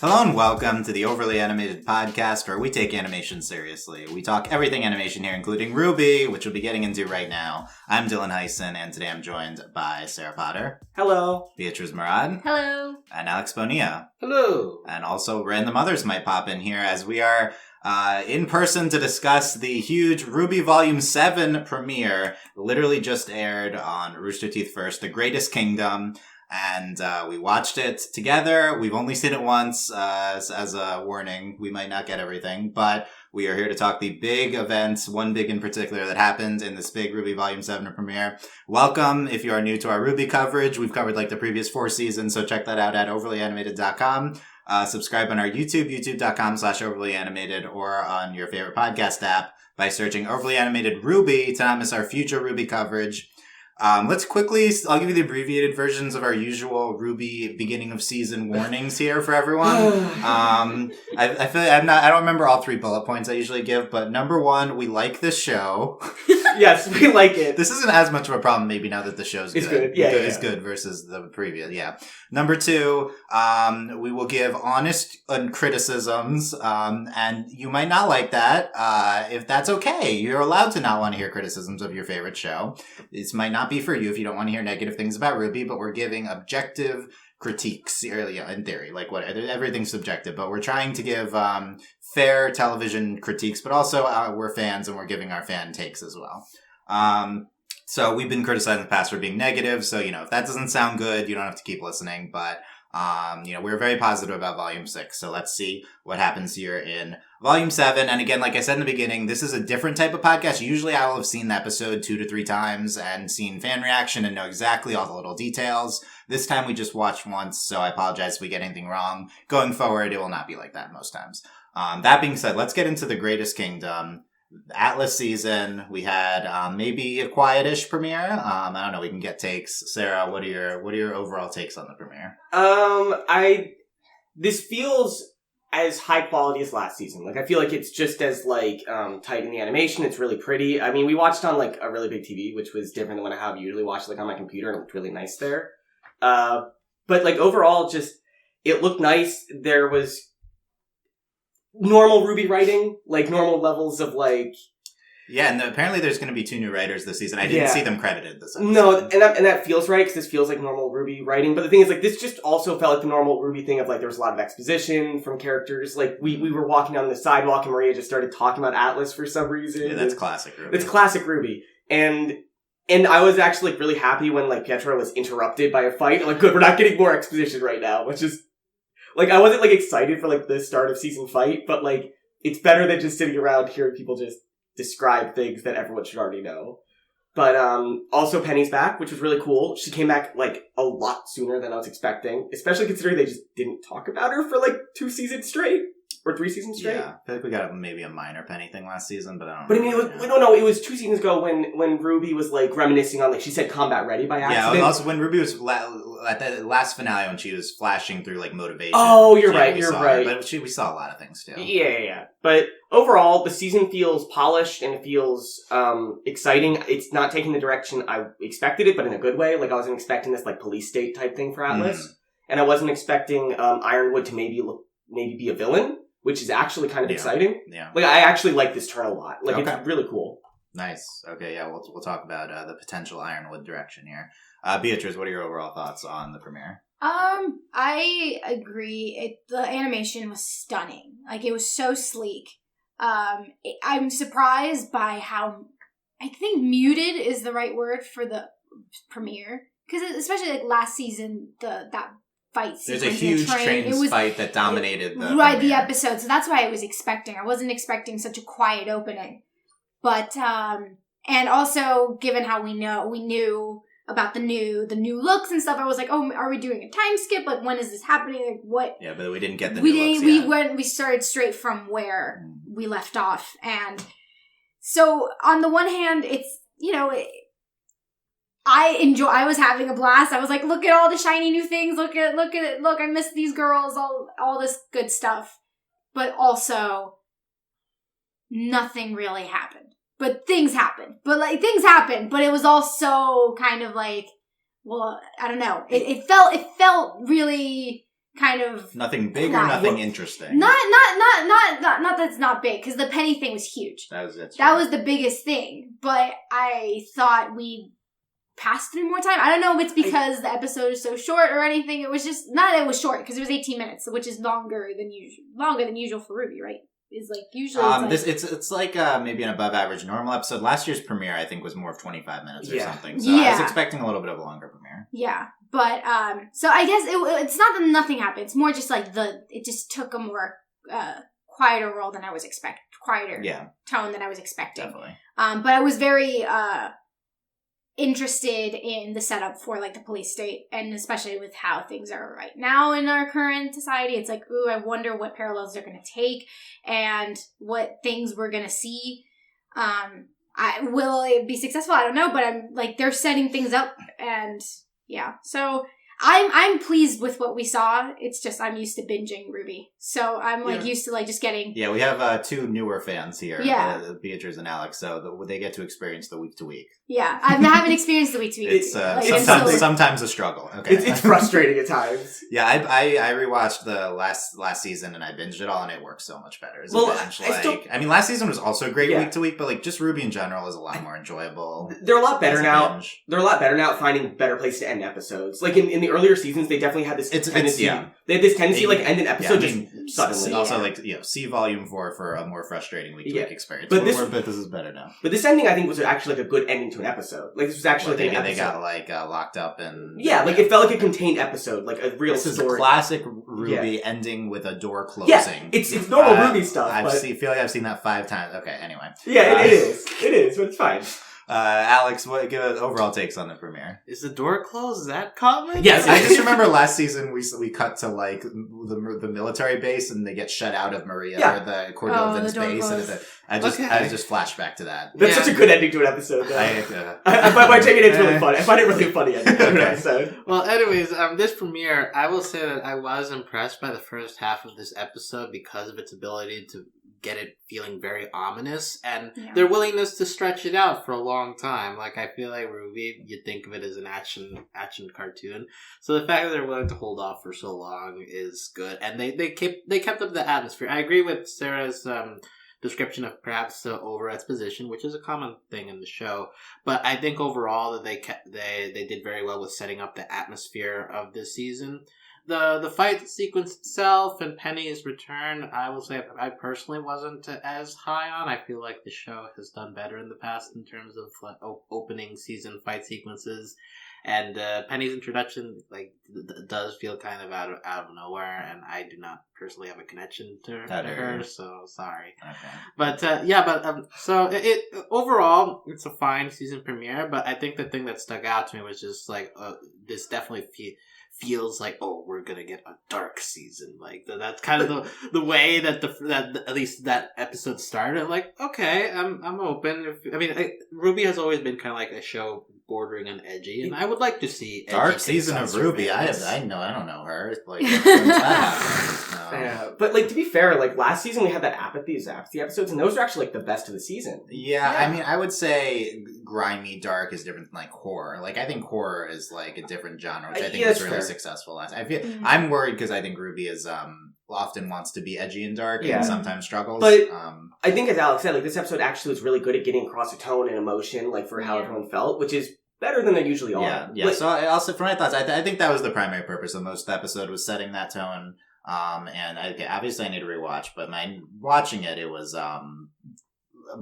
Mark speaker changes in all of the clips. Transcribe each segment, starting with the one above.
Speaker 1: Hello and welcome to the Overly Animated Podcast, where we take animation seriously. We talk everything animation here, including RWBY, which we'll be getting into right now. I'm Dylan Hysen, and today I'm joined by Sarah Potter.
Speaker 2: Hello.
Speaker 1: Beatriz Mourad.
Speaker 3: Hello.
Speaker 1: And Alex Bonilla.
Speaker 2: Hello.
Speaker 1: And also random others might pop in here as we are in person to discuss the huge RWBY Volume 7 premiere. Literally just aired on Rooster Teeth First, The Greatest Kingdom. And we watched it together. We've only seen it once as a warning. We might not get everything, but we are here to talk the big events, one big in particular that happened in this big RWBY Volume 7 premiere. Welcome if you are new to our RWBY coverage. We've covered like the previous 4 seasons, so check that out at overlyanimated.com. Subscribe on our YouTube, youtube.com/overlyanimated, or on your favorite podcast app by searching Overly Animated RWBY to not miss our future RWBY coverage. Let's quickly, I'll give you the abbreviated versions of our usual RWBY beginning of season warnings here for everyone. I feel like I don't remember all 3 bullet points I usually give, but number 1, we like this show.
Speaker 2: Yes, we like it.
Speaker 1: This isn't as much of a problem maybe now that the show's good.
Speaker 2: It's good. Yeah,
Speaker 1: It's good versus the previous, yeah. Number 2, we will give honest criticisms, and you might not like that. If that's okay, you're allowed to not want to hear criticisms of your favorite show. This might not be for you if you don't want to hear negative things about RWBY, but we're giving objective critiques, in theory, like what everything's subjective, but we're trying to give fair television critiques, but also we're fans and we're giving our fan takes as well. So we've been criticized in the past for being negative, so if that doesn't sound good, you don't have to keep listening, but we're very positive about Volume 6, so let's see what happens here in Volume 7. And again, like I said in the beginning, this is a different type of podcast. Usually I will have seen the episode 2 to 3 times and seen fan reaction and know exactly all the little details. This time we just watched once, so I apologize if we get anything wrong. Going forward, it will not be like that most times. That being said, let's get into The Greatest Kingdom. Atlas season. We had maybe a quietish premiere. I don't know. We can get takes. Sarah, what are your overall takes on the premiere?
Speaker 2: This feels as high quality as last season. Like, I feel like it's just as tight in the animation. It's really pretty. I mean, we watched on a really big TV, which was different than what I have usually watched on my computer, and it looked really nice there. But overall, just it looked nice. There was normal RWBY writing, normal levels of
Speaker 1: Yeah, and apparently there's going to be 2 new writers this season. I didn't see them credited this episode.
Speaker 2: No, and that feels right, because this feels like normal RWBY writing. But the thing is, this just also felt like the normal RWBY thing of, there was a lot of exposition from characters. We were walking down the sidewalk, and Maria just started talking about Atlas for some reason.
Speaker 1: Yeah, that's classic RWBY.
Speaker 2: It's classic RWBY. And I was actually really happy when, Pietro was interrupted by a fight. Good, we're not getting more exposition right now, which is... I wasn't, excited for, the start of season fight, but, it's better than just sitting around hearing people just describe things that everyone should already know. But, also Penny's back, which was really cool. She came back, a lot sooner than I was expecting, especially considering they just didn't talk about her for, 2 seasons straight. Or 3 seasons straight?
Speaker 1: Yeah, I feel like we got maybe a minor Penny thing last season, but I don't know.
Speaker 2: But I mean, it was 2 seasons ago when RWBY was, reminiscing on, she said combat ready by accident.
Speaker 1: Yeah, also when RWBY was at the last finale when she was flashing through, motivation.
Speaker 2: Oh, you're right.
Speaker 1: But we saw a lot of things, too.
Speaker 2: Yeah. But overall, the season feels polished and it feels exciting. It's not taking the direction I expected it, but in a good way. I wasn't expecting this, police state type thing for Atlas. And I wasn't expecting Ironwood to maybe be a villain, which is actually kind of exciting.
Speaker 1: Yeah.
Speaker 2: I actually like this turn a lot.
Speaker 1: Okay.
Speaker 2: It's really cool.
Speaker 1: Nice. Okay, yeah, we'll talk about the potential Ironwood direction here. Beatriz, what are your overall thoughts on the premiere?
Speaker 3: I agree. The animation was stunning. It was so sleek. I'm surprised by how, I think muted is the right word for the premiere. Because especially last season, that fight sequence.
Speaker 1: There's a huge train fight that dominated
Speaker 3: the episode. So that's what I was expecting. I wasn't expecting such a quiet opening. But and also given how we knew about the new looks and stuff, I was like, oh, are we doing a time skip? When is this happening? What?
Speaker 1: Yeah, but we didn't get the new looks yet.
Speaker 3: We started straight from where we left off. And so on the one hand, it's, I was having a blast. I was like, look at all the shiny new things. Look, I miss these girls, all this good stuff. But also, nothing really happened. But things happened. But it was also kind of well, I don't know. It felt really kind of
Speaker 1: Nothing big or
Speaker 3: Not-
Speaker 1: nothing interesting.
Speaker 3: not that's not big, because the Penny thing was huge.
Speaker 1: That was it.
Speaker 3: That was the biggest thing. But I thought we passed through more time. I don't know if it's because the episode is so short or anything. It was just not that it was short, because it was 18 minutes, which is longer than usual for RWBY, right? Is like usually
Speaker 1: it's like maybe an above average normal episode. Last year's premiere I think was more of 25 minutes or something. So I was expecting a little bit of a longer premiere.
Speaker 3: Yeah, but so I guess it's not that nothing happened. It's more just like it just took a more quieter role than I was quieter tone than I was expecting.
Speaker 1: Definitely.
Speaker 3: But I was very interested in the setup for like the police state, and especially with how things are right now in our current society. It's like, ooh, I wonder what parallels they're going to take and what things we're going to see. Will it be successful? I don't know, but I'm like, they're setting things up, and yeah. So I'm pleased with what we saw. It's just I'm used to binging RWBY, so I'm like used to like just getting.
Speaker 1: Yeah, we have two newer fans here, Beatriz and Alex, so they get to experience the week to week.
Speaker 3: Yeah, I haven't experienced the week to week.
Speaker 1: It's sometimes a struggle. Okay,
Speaker 2: it's frustrating at times.
Speaker 1: Yeah, I rewatched the last season and I binged it all, and it works so much better. I mean, last season was also great week to week, but like just RWBY in general is a lot more enjoyable.
Speaker 2: They're a lot better now. Binge. They're a lot better now at finding better place to end episodes. Like in the earlier seasons, they definitely had this tendency. They had this tendency to like end an episode suddenly.
Speaker 1: Also, like see Volume 4 for a more frustrating week to week experience. But this is better now.
Speaker 2: But this ending, I think, was actually like a good ending to an episode. Like this was actually
Speaker 1: they got like locked up and
Speaker 2: it felt like a contained episode, like a real story.
Speaker 1: This is classic RWBY ending with a door closing.
Speaker 2: Yeah, it's normal RWBY stuff.
Speaker 1: I feel like I've seen that 5 times. Okay, anyway.
Speaker 2: Yeah, it is, but it's fine.
Speaker 1: Alex, give overall takes on the premiere.
Speaker 4: Is the door closed? Is that common?
Speaker 1: Yes, I just remember last season we cut to like the military base and they get shut out of Maria or the Cordovan's base, and I just flashed back to that.
Speaker 2: That's such a good ending to an episode. By taking it's really funny. I find it really funny ending to an episode.
Speaker 4: Well, anyways, this premiere, I will say that I was impressed by the first half of this episode because of its ability to get it feeling very ominous, and their willingness to stretch it out for a long time. Like, I feel like RWBY, you think of it as an action cartoon, so the fact that they're willing to hold off for so long is good, and they kept up the atmosphere. I agree with Sarah's description of perhaps over exposition, which is a common thing in the show, but I think overall that they did very well with setting up the atmosphere of this season. The fight sequence itself and Penny's return, I will say I personally wasn't as high on. I feel like the show has done better in the past in terms of opening season fight sequences. And Penny's introduction does feel kind of out of nowhere, and I do not personally have a connection to her, so sorry. Okay. But so it overall it's a fine season premiere. But I think the thing that stuck out to me was just like this definitely feels like, oh, we're gonna get a dark season. Like that's kind of the way that at least that episode started. Like, okay, I'm open. RWBY has always been kind of like a show bordering on edgy, and I would like to see
Speaker 1: dark season of RWBY. I don't know her. Like, when's that happening?
Speaker 2: Yeah, but like to be fair, like last season we had that apathy episodes, and those are actually like the best of the season.
Speaker 1: Yeah, I mean, I would say grimy dark is different than like horror. Like I think horror is like a different genre, which I think is really successful. I'm worried because I think RWBY is often wants to be edgy and dark and sometimes struggles.
Speaker 2: But I think, as Alex said, like this episode actually was really good at getting across a tone and emotion, like for how everyone felt, which is better than they usually are.
Speaker 1: Yeah. So also, for my thoughts, I think that was the primary purpose of most of the episode, was setting that tone. And obviously I need to rewatch, but watching it was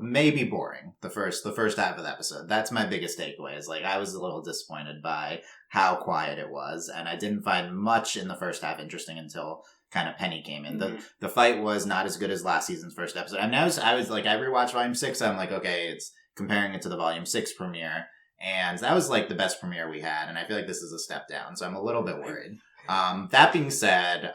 Speaker 1: maybe boring the first half of the episode. That's my biggest takeaway, is like I was a little disappointed by how quiet it was, and I didn't find much in the first half interesting until kind of Penny came in. The fight was not as good as last season's first episode. I mean, I was like, I rewatched Volume 6, I'm like, okay, it's comparing it to the Volume 6 premiere, and that was like the best premiere we had, and I feel like this is a step down, so I'm a little bit worried. That being said,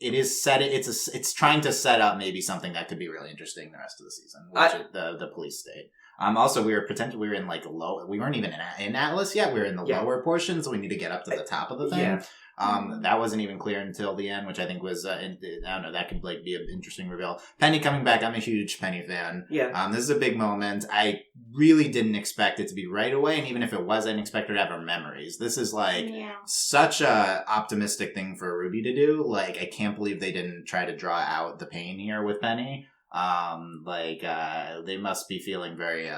Speaker 1: it's trying to set up maybe something that could be really interesting the rest of the season, which is the police state. Also, we were in like we weren't even in Atlas yet. We were in the lower portion, so we need to get up to the top of the thing. Yeah. That wasn't even clear until the end, which I think was, I don't know, that could like be an interesting reveal. Penny coming back, I'm a huge Penny fan.
Speaker 2: Yeah.
Speaker 1: This is a big moment. I really didn't expect it to be right away, and even if it was, I didn't expect her to have her memories. This is like such a optimistic thing for RWBY to do. Like, I can't believe they didn't try to draw out the pain here with Penny. They must be feeling very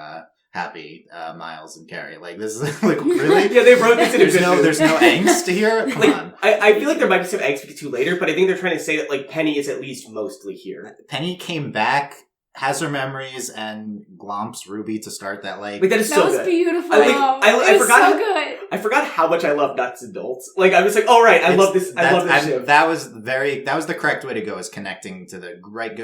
Speaker 1: happy, Miles and Carrie. Like, this is like, really?
Speaker 2: Yeah, they wrote this in
Speaker 1: there's no angst here? Come on.
Speaker 2: I feel like there might be some angst too later, but I think they're trying to say that, like, Penny is at least mostly here.
Speaker 1: Penny came back, has her memories, and glomps RWBY to start that, like...
Speaker 2: That is so good.
Speaker 3: That was beautiful.
Speaker 2: I forgot
Speaker 3: so good.
Speaker 2: I forgot how much I love Nuts and Bolts. Like, I was like, oh, right, I love this ship.
Speaker 1: That was the correct way to go, is connecting to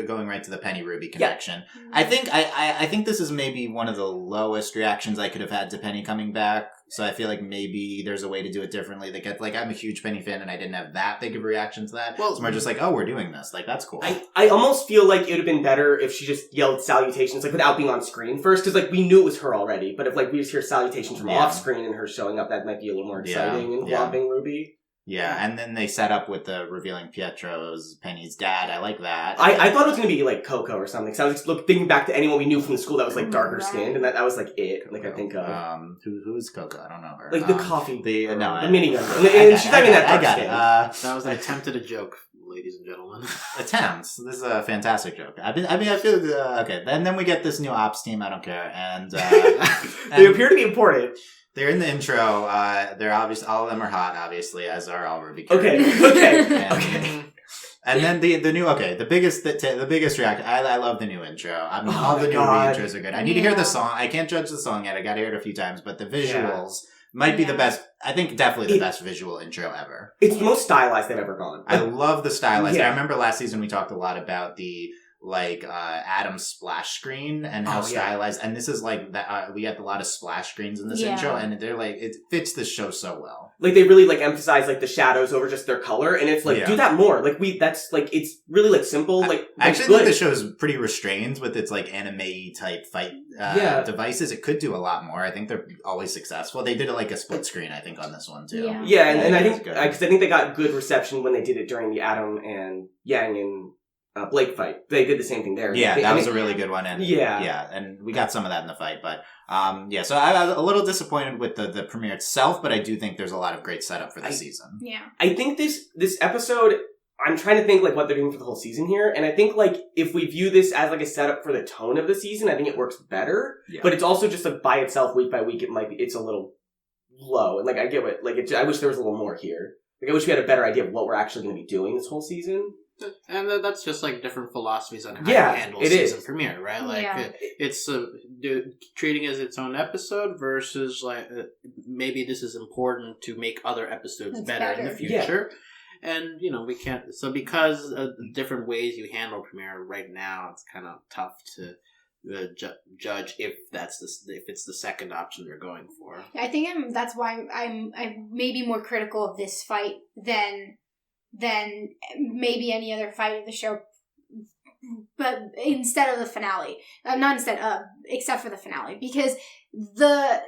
Speaker 1: going right to the Penny RWBY connection. Yeah. I think this is maybe one of the lowest reactions I could have had to Penny coming back. So I feel like maybe there's a way to do it differently. I'm a huge Penny fan, and I didn't have that big of a reaction to that. Well, it's more just like, oh, we're doing this. Like, that's cool.
Speaker 2: I almost feel like it would have been better if she just yelled salutations, like, without being on screen first, because, like, we knew it was her already. But if, like, we just hear salutations from off screen and her showing up, that might be a little more exciting and glomping RWBY.
Speaker 1: Yeah, and then they set up with the revealing Pietro's Penny's dad. I like that.
Speaker 2: I thought it was going to be, like, Coco or something. So I was thinking back to anyone we knew from the school that was, like, darker skinned, and that was, like, it. Like, I think of...
Speaker 1: Who is Coco? I don't know her.
Speaker 2: Like, the coffee.
Speaker 1: The
Speaker 2: minigun. And she's not even that dark skinned.
Speaker 4: That was an attempt at a joke, ladies and gentlemen.
Speaker 1: Attempts. This is a fantastic joke. I feel... okay, and then we get this new ops team. I don't care. And...
Speaker 2: they appear to be important.
Speaker 1: They're in the intro. They're obvious. All of them are hot, obviously, as are all RWBY characters.
Speaker 2: Okay.
Speaker 1: And then the biggest reaction. I love the new intro. I mean, all the new RWBY intros are good. I need to hear the song. I can't judge the song yet. I got to hear it a few times, but the visuals might be the best. I think definitely the best visual intro ever.
Speaker 2: It's the most stylized they've ever gone.
Speaker 1: I love the stylized. I remember last season we talked a lot about the Adam's splash screen and how stylized, and this is like that. We had a lot of splash screens in this intro, and they're like, it fits the show so well. Like,
Speaker 2: they really like emphasize like the shadows over just their color, and it's like do that more. Like that's like, it's really like simple. I actually think the show is pretty restrained with its like anime type fight devices. It could do a lot more. I think they're always successful. They did it like a split screen, I think, on this one too. And I think because I think they got good reception when they did it during the Adam and Yang and Blake fight. They did the same thing there. Yeah, that was a really good one. And and we got some of that in the fight. But so I was a little disappointed with the premiere itself, but I do think there's a lot of great setup for the season. Yeah, I think this episode, I'm trying to think like what they're doing for the whole season here, and I think like if we view this as like a setup for the tone of the season, I think it works better. Yeah. But it's also just like by itself, week by week, it's a little low. And like I get what I wish there was a little more here. Like I wish we had a better idea of what we're actually going to be doing this whole season.
Speaker 4: And that's just like different philosophies on how you handle season premiere, right? Like it's treating it as its own episode versus like maybe this is important to make other episodes better in the future. Yeah. And we can't. So because of the different ways you handle premiere right now, it's kind of tough to judge if it's the second option they're going for.
Speaker 3: I think that's why I'm maybe more critical of this fight than maybe any other fight of the show, but instead of the finale. Except for the finale, because the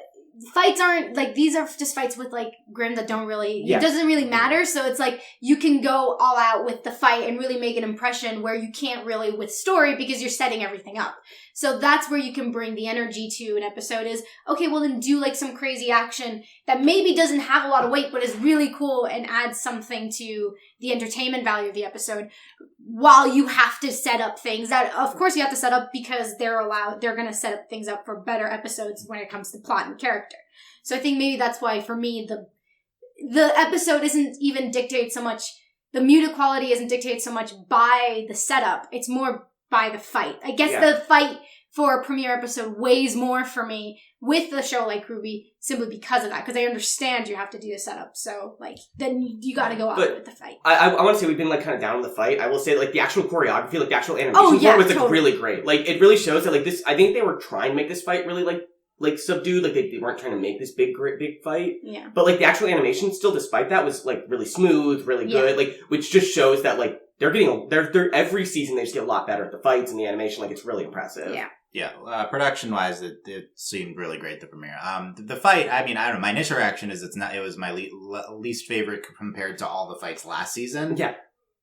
Speaker 3: fights aren't like, these are just fights with like Grimm that don't really, it doesn't really matter. So it's like you can go all out with the fight and really make an impression where you can't really with story because you're setting everything up. So that's where you can bring the energy to an episode is, okay, well then do like some crazy action that maybe doesn't have a lot of weight, but is really cool and adds something to the entertainment value of the episode, while you have to set up things that, of course, you have to set up because they're going to set up things up for better episodes when it comes to plot and character. So I think maybe that's why, for me, the episode isn't even dictated so much, the muted quality isn't dictated so much by the setup, it's more by the fight. I guess the fight for a premiere episode weighs more for me with a show like RWBY simply because of that. Because I understand you have to do the setup. So, like, then you got to go out with the fight. I want to say we've been, like, kind of down on the fight. I will say, like, the actual choreography, like, the actual animation for it was, like, really great. Like, it really shows that, like, this, I think they were trying to make this fight really, like subdued. Like, they weren't trying to make this big fight. Yeah. But, like, the actual animation still, despite that, was, like, really smooth, really good. Like, which just shows that, like, they're every season they just get a lot better at the fights and the animation. Like, it's really impressive. Yeah.
Speaker 1: Yeah, production-wise, it seemed really great, the premiere. The fight, I mean, I don't know, my initial reaction is it was my least favorite compared to all the fights last season.
Speaker 2: Yeah.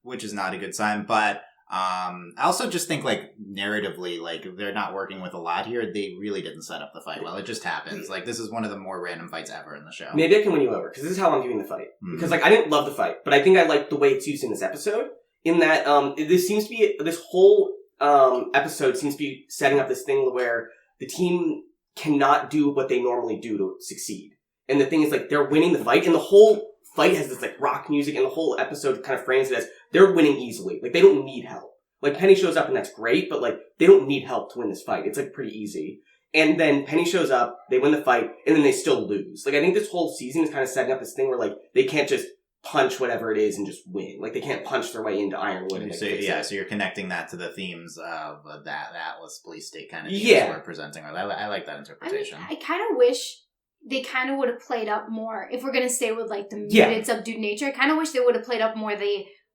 Speaker 1: Which is not a good sign, but I also just think, like, narratively, like, they're not working with a lot here. They really didn't set up the fight well. It just happens. Like, this is one of the more random fights ever in the show.
Speaker 2: Maybe I can win you over, because this is how I'm viewing the fight. Because, like, I didn't love the fight, but I think I like the way it's used in this episode, in that, this whole episode seems to be setting up this thing where the team cannot do what they normally do to succeed. And the thing is, like, they're winning the fight, and the whole fight has this, like, rock music, and the whole episode kind of frames it as they're winning easily. Like, they don't need help. Like, Penny shows up, and that's great, but, like, they don't need help to win this fight. It's, like, pretty easy. And then Penny shows up, they win the fight, and then they still lose. Like, I think this whole season is kind of setting up this thing where, like, they can't just punch whatever it is and just win. Like, they can't punch their way into Ironwood. And, like,
Speaker 1: so you're connecting that to the themes of that Atlas Police State kind of we're presenting. I like that interpretation.
Speaker 3: I kind of wish they kind of would have played up more, if we're going to stay with, like, the muted, subdued nature. I kind of wish they would have played up more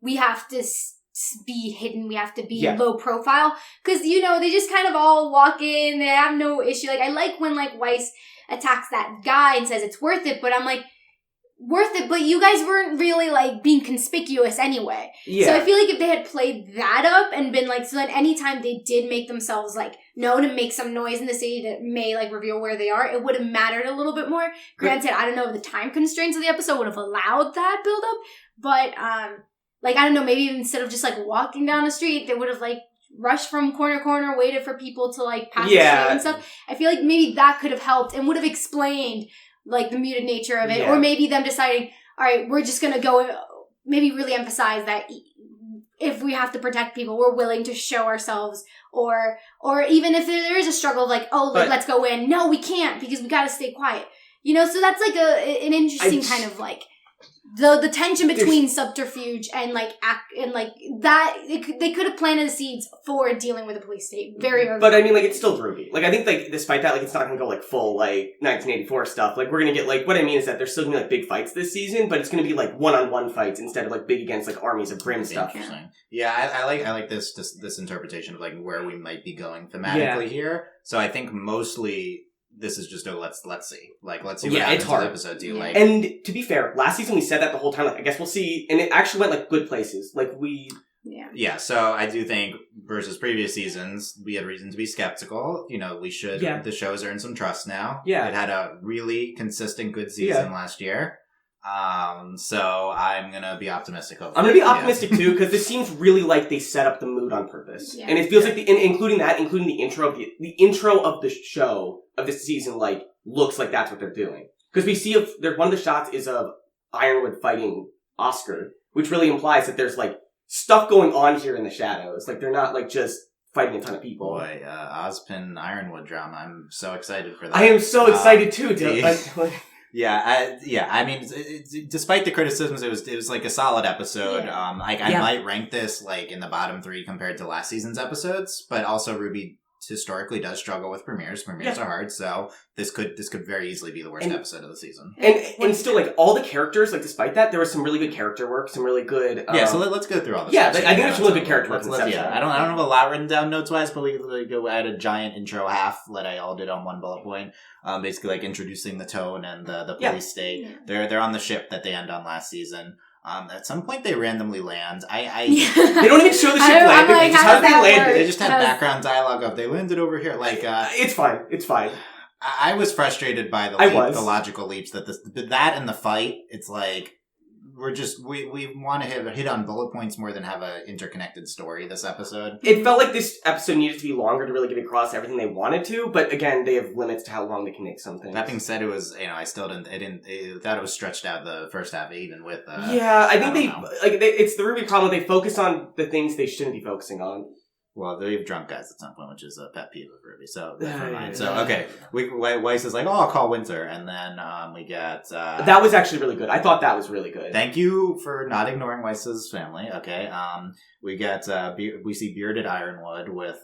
Speaker 3: we have to be hidden, we have to be low profile. Because, you know, they just kind of all walk in, they have no issue. Like, I like when, like, Weiss attacks that guy and says it's worth it, but I'm like, worth it, but you guys weren't really, like, being conspicuous anyway. Yeah. So I feel like if they had played that up and been like, so that anytime they did make themselves, like, known and make some noise in the city that may, like, reveal where they are, it would have mattered a little bit more. Granted, I don't know if the time constraints of the episode would have allowed that build up, but, like, I don't know, maybe instead of just, like, walking down the street, they would have, like, rushed from corner to corner, waited for people to, like, pass the street and stuff. I feel like maybe that could have helped and would have explained, like, the muted nature of it, or maybe them deciding, all right, we're just gonna go, maybe really emphasize that if we have to protect people, we're willing to show ourselves, or even if there is a struggle of, like, let's go in, no, we can't, because we gotta stay quiet, you know, so that's, like, an interesting kind of, like, the tension between subterfuge and, like, that, they could have planted the seeds for dealing with the police state very early.
Speaker 2: But, I mean, like, it's still RWBY. Like, I think, like, despite that, like, it's not gonna go, like, full, like, 1984 stuff. Like, we're gonna get, like, what I mean is that there's still gonna be, like, big fights this season, but it's gonna be, like, one-on-one fights instead of, like, big against, like, armies of Grimm stuff.
Speaker 1: Interesting. Yeah, I like this interpretation of, like, where we might be going thematically here. So I think mostly this is just let's see. Like, let's see what happens in the episode. Do you like?
Speaker 2: And to be fair, last season we said that the whole time. Like, I guess we'll see. And it actually went, like, good places. Like,
Speaker 1: Yeah, so I do think, versus previous seasons, we had reason to be skeptical. You know, we should. Yeah. The show's earned some trust now. Yeah. It had a really consistent good season last year. So I'm gonna be optimistic. I'm
Speaker 2: gonna be optimistic too, because this seems really like they set up the mood on purpose, and it feels like including the intro of the intro of the show of this season, like, looks like that's what they're doing. Because we see one of the shots is of Ironwood fighting Oscar, which really implies that there's, like, stuff going on here in the shadows. Like, they're not, like, just fighting a ton of people.
Speaker 1: Boy, Ozpin Ironwood drama. I'm so excited for that.
Speaker 2: I am so excited too.
Speaker 1: I mean, despite the criticisms, it was like a solid episode. Yeah. I might rank this, like, in the bottom 3 compared to last season's episodes, but also RWBY historically does struggle with premieres. Premieres are hard, so this could very easily be the worst episode of the season.
Speaker 2: And still, like, all the characters, like, despite that, there was some really good character work, some really good.
Speaker 1: So let's go through all this.
Speaker 2: Yeah, I think there's some really good character work.
Speaker 1: I don't have a lot written down notes wise, but we go add a giant intro half that I all did on one bullet point. Basically, like, introducing the tone and the police state. Yeah. They're on the ship that they end on last season. At some point, they randomly land. They
Speaker 2: don't even show the ship landing.
Speaker 3: Like,
Speaker 1: they just have background dialogue of they landed over here. Like,
Speaker 2: it's fine. It's fine.
Speaker 1: I was frustrated by the logical leaps that that and the fight. It's like we want to hit on bullet points more than have an interconnected story this episode.
Speaker 2: It felt like this episode needed to be longer to really get across everything they wanted to, but again, they have limits to how long they can make something.
Speaker 1: That being said, it was, I still didn't, I thought it was stretched out the first half, even with,
Speaker 2: I think it's the RWBY problem. They focus on the things they shouldn't be focusing on.
Speaker 1: Well, they have drunk guys at some point, which is a pet peeve of RWBY, so never mind. So, okay, Weiss is like, I'll call Winter, and then we get...
Speaker 2: that was actually really good. I thought that was really good.
Speaker 1: Thank you for not ignoring Weiss's family, okay. We get we see bearded Ironwood with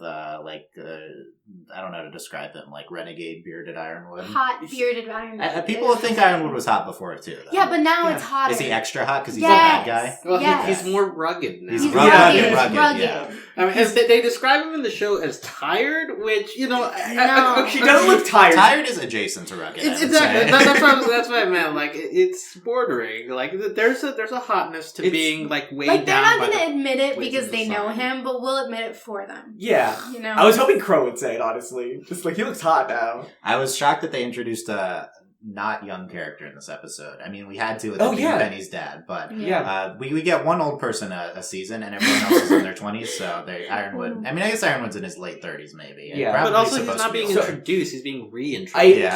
Speaker 1: I don't know how to describe him, like renegade bearded Ironwood.
Speaker 3: Hot bearded Ironwood.
Speaker 1: People think Ironwood was hot before too. Though.
Speaker 3: Yeah, but now it's hotter.
Speaker 1: Is he extra hot because he's a bad guy?
Speaker 4: Well, he's more rugged now.
Speaker 1: He's rugged.
Speaker 3: Yeah.
Speaker 4: I mean, they describe him in the show as tired, which
Speaker 2: he doesn't look tired.
Speaker 1: Tired is adjacent to rugged.
Speaker 4: Exactly. That's what I meant. Like it's bordering. Like there's a hotness to being like weighed
Speaker 3: like,
Speaker 4: down.
Speaker 3: They're not going to admit it because they know him, but we'll admit it for them.
Speaker 2: Yeah. I was hoping Crow would say it, honestly. Just like, he looks hot now.
Speaker 1: I was shocked that they introduced a not young character in this episode. I mean, we had to with Benny's dad, but we get one old person a season, and everyone else is in their 20s, so Ironwood. I mean, I guess Ironwood's in his late 30s, maybe.
Speaker 2: Yeah,
Speaker 4: but also he's not being introduced; he's being reintroduced.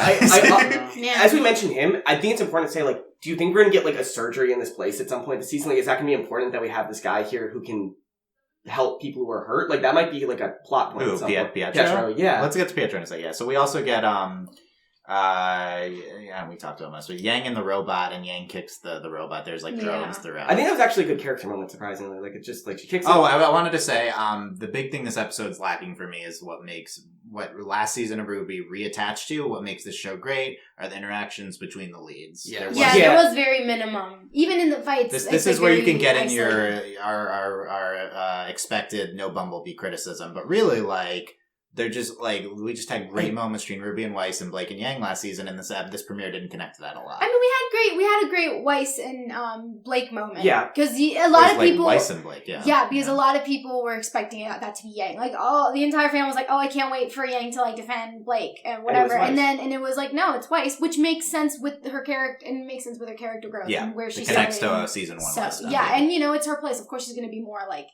Speaker 2: As we mentioned him, I think it's important to say, like, do you think we're gonna get like a surgery in this place at some point this season? Like, is that gonna be important that we have this guy here who can help people who are hurt? Like, that might be like a plot point.
Speaker 1: Ooh, Pietro?
Speaker 2: Yeah.
Speaker 1: Let's get to Pietro in a second. Yeah. So we also get we talked about him last week. Yang and the robot, and Yang kicks the robot. There's like drones throughout.
Speaker 2: I think that was actually a good character moment, surprisingly. Like, it's just like she kicks.
Speaker 1: I wanted to say, the big thing this episode's lacking for me is what last season of RWBY reattached to. What makes this show great are the interactions between the leads.
Speaker 3: There was very minimum, even in the fights.
Speaker 1: This is where you can get in our expected no Bumblebee criticism, but really like. They're just like, we just had great moments between Ruby and Weiss and Blake and Yang last season, and this premiere didn't connect to that a lot.
Speaker 3: I mean, we had a great Weiss and Blake moment.
Speaker 2: Yeah.
Speaker 3: Because a lot of people...
Speaker 1: Weiss and Blake, yeah.
Speaker 3: Yeah, because a lot of people were expecting that to be Yang. Like, the entire family was like, I can't wait for Yang to, like, defend Blake and whatever. And it was like, no, it's Weiss, which makes sense with her character, and makes sense with her character growth.
Speaker 1: Yeah,
Speaker 3: and where she
Speaker 1: connects
Speaker 3: started.
Speaker 1: to season 1
Speaker 3: So,
Speaker 1: stuff.
Speaker 3: yeah, and, it's her place. Of course, she's going to be more, like,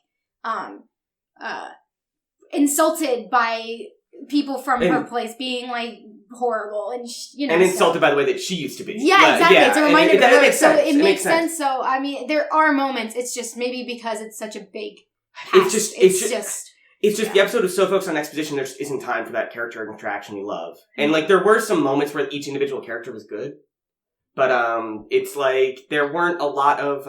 Speaker 3: insulted by... people from her place being like horrible and
Speaker 2: and insulted by the way that she used to be.
Speaker 3: Yeah, exactly. It's a reminder of her. It makes sense. So I mean, there are moments. It's just maybe because it's such a big cast. It's just
Speaker 2: the episode is so focused on exposition. There just isn't time for that character interaction we love. And like there were some moments where each individual character was good, but it's like there weren't a lot of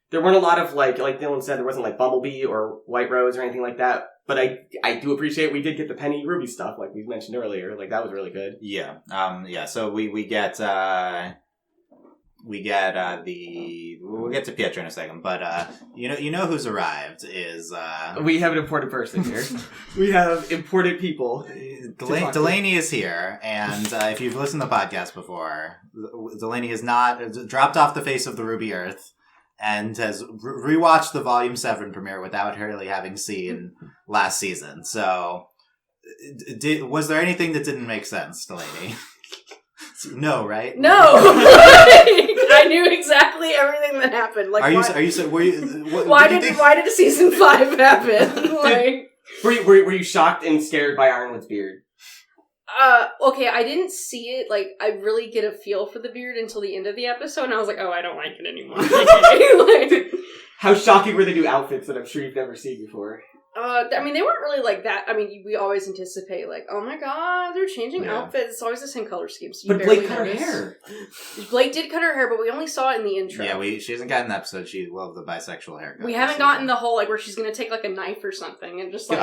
Speaker 2: like Dylan said, there wasn't like Bumblebee or White Rose or anything like that. But I do appreciate we did get the Penny Ruby stuff, like we mentioned earlier. Like that was really good.
Speaker 1: Yeah. So we get we'll get to Pietro in a second, but you know who's arrived is
Speaker 2: we have an important person here. We have important people.
Speaker 1: Delaney is here, and if you've listened to the podcast before, Delaney has not dropped off the face of the Ruby Earth. And has rewatched the Volume 7 premiere without really having seen last season. So, was there anything that didn't make sense, Delaney? No, right?
Speaker 5: No! I knew exactly everything that happened. Like, why did season 5 happen? Like,
Speaker 2: were you shocked and scared by Ironwood's beard?
Speaker 5: Okay, I didn't see it, like, I really get a feel for the beard until the end of the episode, and I was like, I don't like it anymore. Like,
Speaker 2: how shocking were the new outfits that I'm sure you've never seen before?
Speaker 5: I mean, they weren't really like that. I mean, we always anticipate, like, oh my god, they're changing outfits. It's always the same color scheme. So
Speaker 2: but Blake cut her hair.
Speaker 5: Blake did cut her hair, but we only saw it in the intro.
Speaker 1: Yeah, she hasn't gotten an episode. She loved the bisexual haircut.
Speaker 5: We haven't gotten the whole, like, where she's going to take, like, a knife or something and just, like,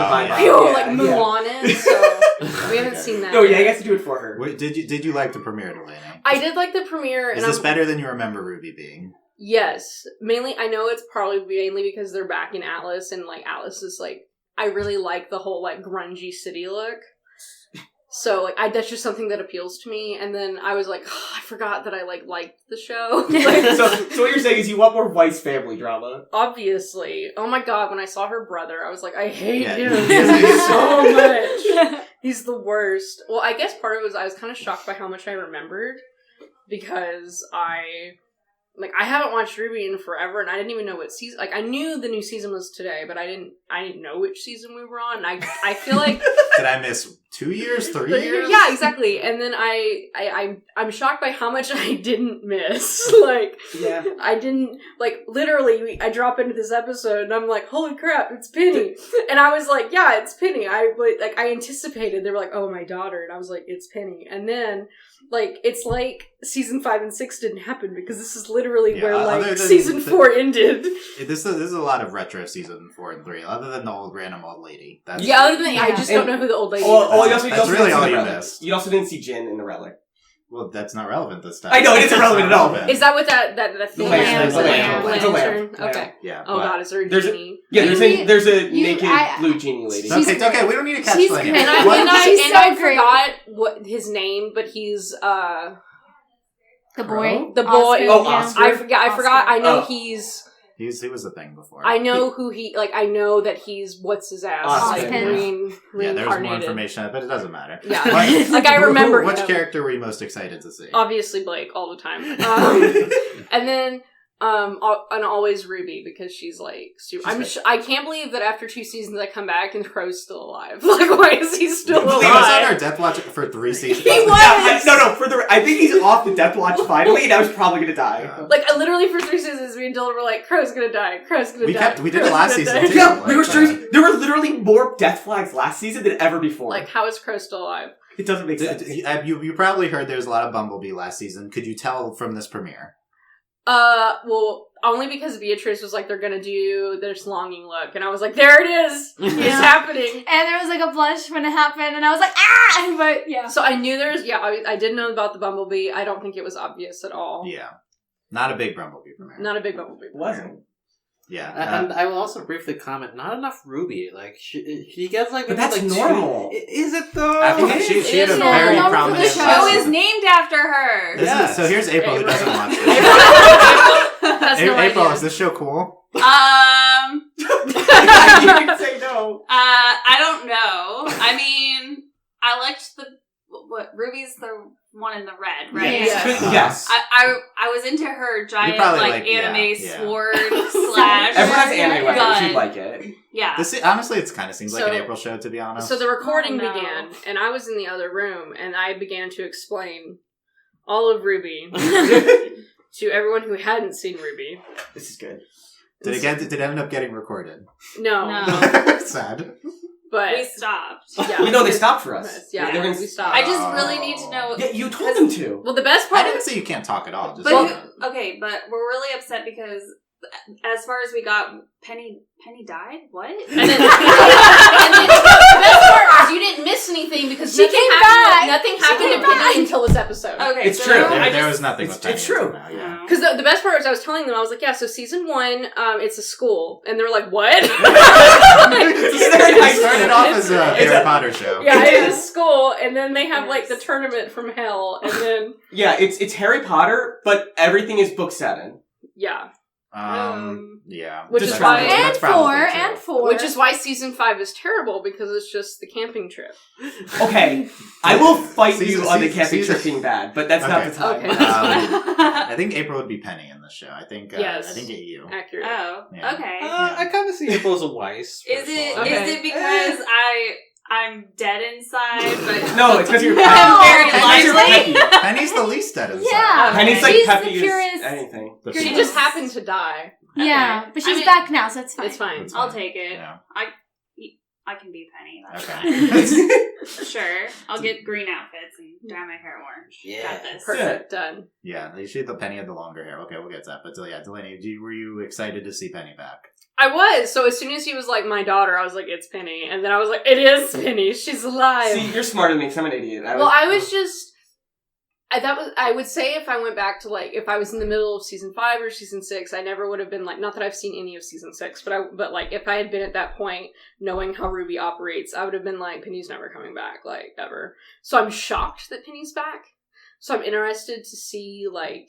Speaker 5: move on it. So we haven't seen that.
Speaker 2: No, yeah, I guess to do it for her.
Speaker 1: Wait, did you like the premiere, Delaney?
Speaker 5: I did like the premiere.
Speaker 1: Is this better than you remember RWBY being?
Speaker 5: Yes. Mainly, I know it's probably mainly because they're back in Atlas, and, like, Atlas is, like, I really like the whole, like, grungy city look. So, like, that's just something that appeals to me. And then I was like, I forgot that I, like, liked the show.
Speaker 2: So what you're saying is you want more Weiss family drama?
Speaker 5: Obviously. Oh my god, when I saw her brother, I was like, I hate him so much. He's the worst. Well, I guess part of it was I was kind of shocked by how much I remembered. Because I haven't watched RWBY in forever, and I didn't even know what season. Like, I knew the new season was today, but I didn't know which season we were on. And I feel like
Speaker 1: did I miss 2 years, 3 years?
Speaker 5: Yeah, exactly. And then I'm shocked by how much I didn't miss. Like, yeah, I didn't literally. I drop into this episode, and I'm like, holy crap, it's Penny, and I was like, yeah, it's Penny. I anticipated. They were like, oh, my daughter, and I was like, it's Penny, and then. Like, it's like season 5 and 6 didn't happen because this is literally literally
Speaker 1: Yeah,
Speaker 5: where
Speaker 1: other
Speaker 5: like
Speaker 1: than
Speaker 5: season 4 ended.
Speaker 1: This is a lot of retro season 4 and 3, other than the old random old lady. That's,
Speaker 5: Yeah, other than I just don't know who the old lady is.
Speaker 1: That's really all you
Speaker 2: relic.
Speaker 1: missed.
Speaker 2: You also didn't see Jin in the relic.
Speaker 1: Well, that's not relevant this time.
Speaker 2: I know, it is irrelevant at all.
Speaker 5: Is that what that thing
Speaker 3: lamp.
Speaker 5: is?
Speaker 3: The lamp.
Speaker 2: It's a
Speaker 5: Lantern?
Speaker 2: lamp.
Speaker 5: Okay.
Speaker 1: Yeah.
Speaker 5: Oh god, is there a
Speaker 2: There's a-
Speaker 5: genie?
Speaker 2: Yeah, there's a naked
Speaker 3: I-
Speaker 2: blue genie lady.
Speaker 3: She's
Speaker 1: Okay, it's okay. We don't need to catch
Speaker 3: she's
Speaker 1: that.
Speaker 3: great.
Speaker 5: And
Speaker 3: She's
Speaker 5: I
Speaker 3: so great.
Speaker 5: forgot what his name, but he's
Speaker 3: The boy.
Speaker 5: the boy.
Speaker 3: Oscar,
Speaker 2: Oh,
Speaker 3: yeah.
Speaker 2: Oscar.
Speaker 5: I forgot. I know
Speaker 2: Oh.
Speaker 1: He was a thing before.
Speaker 5: I know who he like. I know that he's what's his ass
Speaker 2: Oscar.
Speaker 5: like
Speaker 3: Yeah,
Speaker 5: reincarnated.
Speaker 1: Yeah, there's more information, but it doesn't matter.
Speaker 5: Yeah,
Speaker 1: What-
Speaker 5: like I remember
Speaker 1: Which
Speaker 5: him.
Speaker 1: character were you most excited to see?
Speaker 5: Obviously Blake all the time, and then and always Ruby because she's like super. I can't believe that after 2 seasons I come back and Crow's still alive. Like why is he still
Speaker 1: He was on
Speaker 5: alive?
Speaker 1: our Death Watch for 3 seasons.
Speaker 5: He was!
Speaker 2: I think he's off the Death Watch finally, and I was probably gonna die.
Speaker 1: Yeah.
Speaker 5: Like I literally for 3 seasons, me and Dylan were like, "Crow's gonna die. Crow's gonna die."
Speaker 1: We did it
Speaker 5: Crow's
Speaker 1: last
Speaker 5: gonna
Speaker 1: season
Speaker 5: die."
Speaker 1: too.
Speaker 2: Yeah, we were
Speaker 1: Like,
Speaker 2: serious. There were literally more death flags last season than ever before.
Speaker 5: Like, how is Crow still alive?
Speaker 2: it doesn't make sense.
Speaker 1: You probably heard there's a lot of Bumblebee last season. Could you tell from this premiere?
Speaker 5: Well, only because Beatriz was like, they're gonna do this longing look, and I was like, there it is! It's happening!
Speaker 3: And there was like a blush when it happened, and I was like, ah! But yeah.
Speaker 5: So I knew I did know about the Bumblebee. I don't think it was obvious at all.
Speaker 1: Yeah. Not a big Bumblebee premiere.
Speaker 5: Not a big Bumblebee.
Speaker 2: It wasn't.
Speaker 1: Yeah.
Speaker 4: And I will also briefly comment, not enough Ruby. Like, she gets like...
Speaker 2: But that's
Speaker 4: like
Speaker 2: normal.
Speaker 4: Is it though?
Speaker 1: I think she had a
Speaker 5: It is
Speaker 1: very
Speaker 3: normal for the
Speaker 1: prominent...
Speaker 3: show.
Speaker 6: Show is named after her.
Speaker 1: So here's April who doesn't watch this.
Speaker 5: That's no
Speaker 1: April,
Speaker 5: idea.
Speaker 1: is this show cool?
Speaker 2: You can say no.
Speaker 6: I don't know. I mean, I liked Ruby's the one in the red, right?
Speaker 5: Yeah.
Speaker 2: Yes.
Speaker 6: I was into her giant
Speaker 1: probably
Speaker 6: like
Speaker 1: like-
Speaker 6: anime
Speaker 1: yeah.
Speaker 6: sword slash.
Speaker 2: Everyone has anime weapons.
Speaker 6: gun.
Speaker 2: You'd like it.
Speaker 6: Yeah.
Speaker 1: Honestly, it kind of seems like
Speaker 5: So-
Speaker 1: an April show, to be honest.
Speaker 5: So the recording
Speaker 6: Oh, no.
Speaker 5: began, and I was in the other room, and I began to explain all of Ruby to everyone who hadn't seen Ruby.
Speaker 2: This is good.
Speaker 1: Did it end up getting recorded?
Speaker 5: No.
Speaker 6: No.
Speaker 1: Sad.
Speaker 5: But
Speaker 6: We stopped.
Speaker 5: yeah.
Speaker 2: We know they stopped for us.
Speaker 5: Yeah,
Speaker 2: They were
Speaker 5: we
Speaker 2: gonna-
Speaker 5: stopped.
Speaker 6: I just really need to know.
Speaker 2: Yeah, you told them to.
Speaker 5: Well, the best
Speaker 1: I
Speaker 5: part
Speaker 1: didn't say you can't talk at all. Just
Speaker 6: But okay, but we're really upset because as far as we got, Penny died. What?
Speaker 5: And then, the best part is you didn't miss anything because
Speaker 3: She came back.
Speaker 5: nothing
Speaker 3: She
Speaker 5: happened
Speaker 3: came
Speaker 5: to Penny
Speaker 3: back.
Speaker 5: until this episode.
Speaker 6: Okay,
Speaker 2: It's
Speaker 6: so
Speaker 2: true.
Speaker 6: I
Speaker 1: there
Speaker 6: just-
Speaker 1: was nothing
Speaker 2: it's-
Speaker 1: with Penny
Speaker 2: it's true.
Speaker 1: until now, yeah.
Speaker 6: No.
Speaker 5: Because the best part was I was telling them, I was like, yeah, so season 1, it's a school. And they were like, what?
Speaker 1: It started off as a Harry Potter show.
Speaker 5: Yeah, it's a school, and then they have like the tournament from hell, and then
Speaker 2: Yeah, it's Harry Potter, but everything is book 7.
Speaker 5: yeah,
Speaker 1: Yeah.
Speaker 5: Which
Speaker 1: That's
Speaker 5: is why-
Speaker 1: probably-
Speaker 3: And
Speaker 1: that's probably true.
Speaker 3: 4.
Speaker 5: which is why season 5 is terrible because it's just the camping trip.
Speaker 2: Okay, I will fight
Speaker 1: Season-
Speaker 2: you on the
Speaker 1: season-
Speaker 2: camping
Speaker 1: season-
Speaker 2: trip being bad, but that's not
Speaker 1: Okay.
Speaker 2: the time.
Speaker 5: Okay.
Speaker 1: I think April would be Penny in this show. I think.
Speaker 5: Yes.
Speaker 1: I think you.
Speaker 5: Accurate.
Speaker 6: Oh,
Speaker 1: Yeah.
Speaker 6: okay.
Speaker 4: I kind of see April as a Weiss.
Speaker 6: Is it
Speaker 5: Okay.
Speaker 6: is it because I'm dead inside, but
Speaker 2: No, it's because you're
Speaker 6: I'm very
Speaker 2: Penny's
Speaker 6: lively.
Speaker 2: peppy.
Speaker 1: Penny's the least dead inside.
Speaker 3: Yeah.
Speaker 2: Penny's like
Speaker 3: She's the
Speaker 2: peppy as
Speaker 3: purest.
Speaker 2: anything.
Speaker 5: She just happened to die.
Speaker 3: Yeah,
Speaker 6: Okay.
Speaker 3: but she's
Speaker 6: I mean,
Speaker 3: back now, so it's fine.
Speaker 5: It's fine.
Speaker 1: It's
Speaker 6: I'll
Speaker 1: fine.
Speaker 6: take it.
Speaker 1: Yeah.
Speaker 6: I can be Penny. That's
Speaker 1: Okay.
Speaker 6: fine. Sure. I'll get green outfits and dye my hair orange.
Speaker 4: Yeah.
Speaker 6: Got this.
Speaker 5: Perfect. Done.
Speaker 1: Yeah, the Penny had the longer hair. Okay, we'll get to that. But yeah, Delaney, were you excited to see Penny back?
Speaker 5: I was. So as soon as he was like my daughter, I was like, it's Penny. And then I was like, it is Penny. She's alive.
Speaker 2: See, you're smarter than me because I'm an idiot.
Speaker 5: I was just. I would say if I went back to like if I was in the middle of season 5 or season 6, I never would have been like, not that I've seen any of season 6, but like if I had been at that point knowing how Ruby operates, I would have been like, Penny's never coming back, like ever. So I'm shocked that Penny's back. So I'm interested to see like,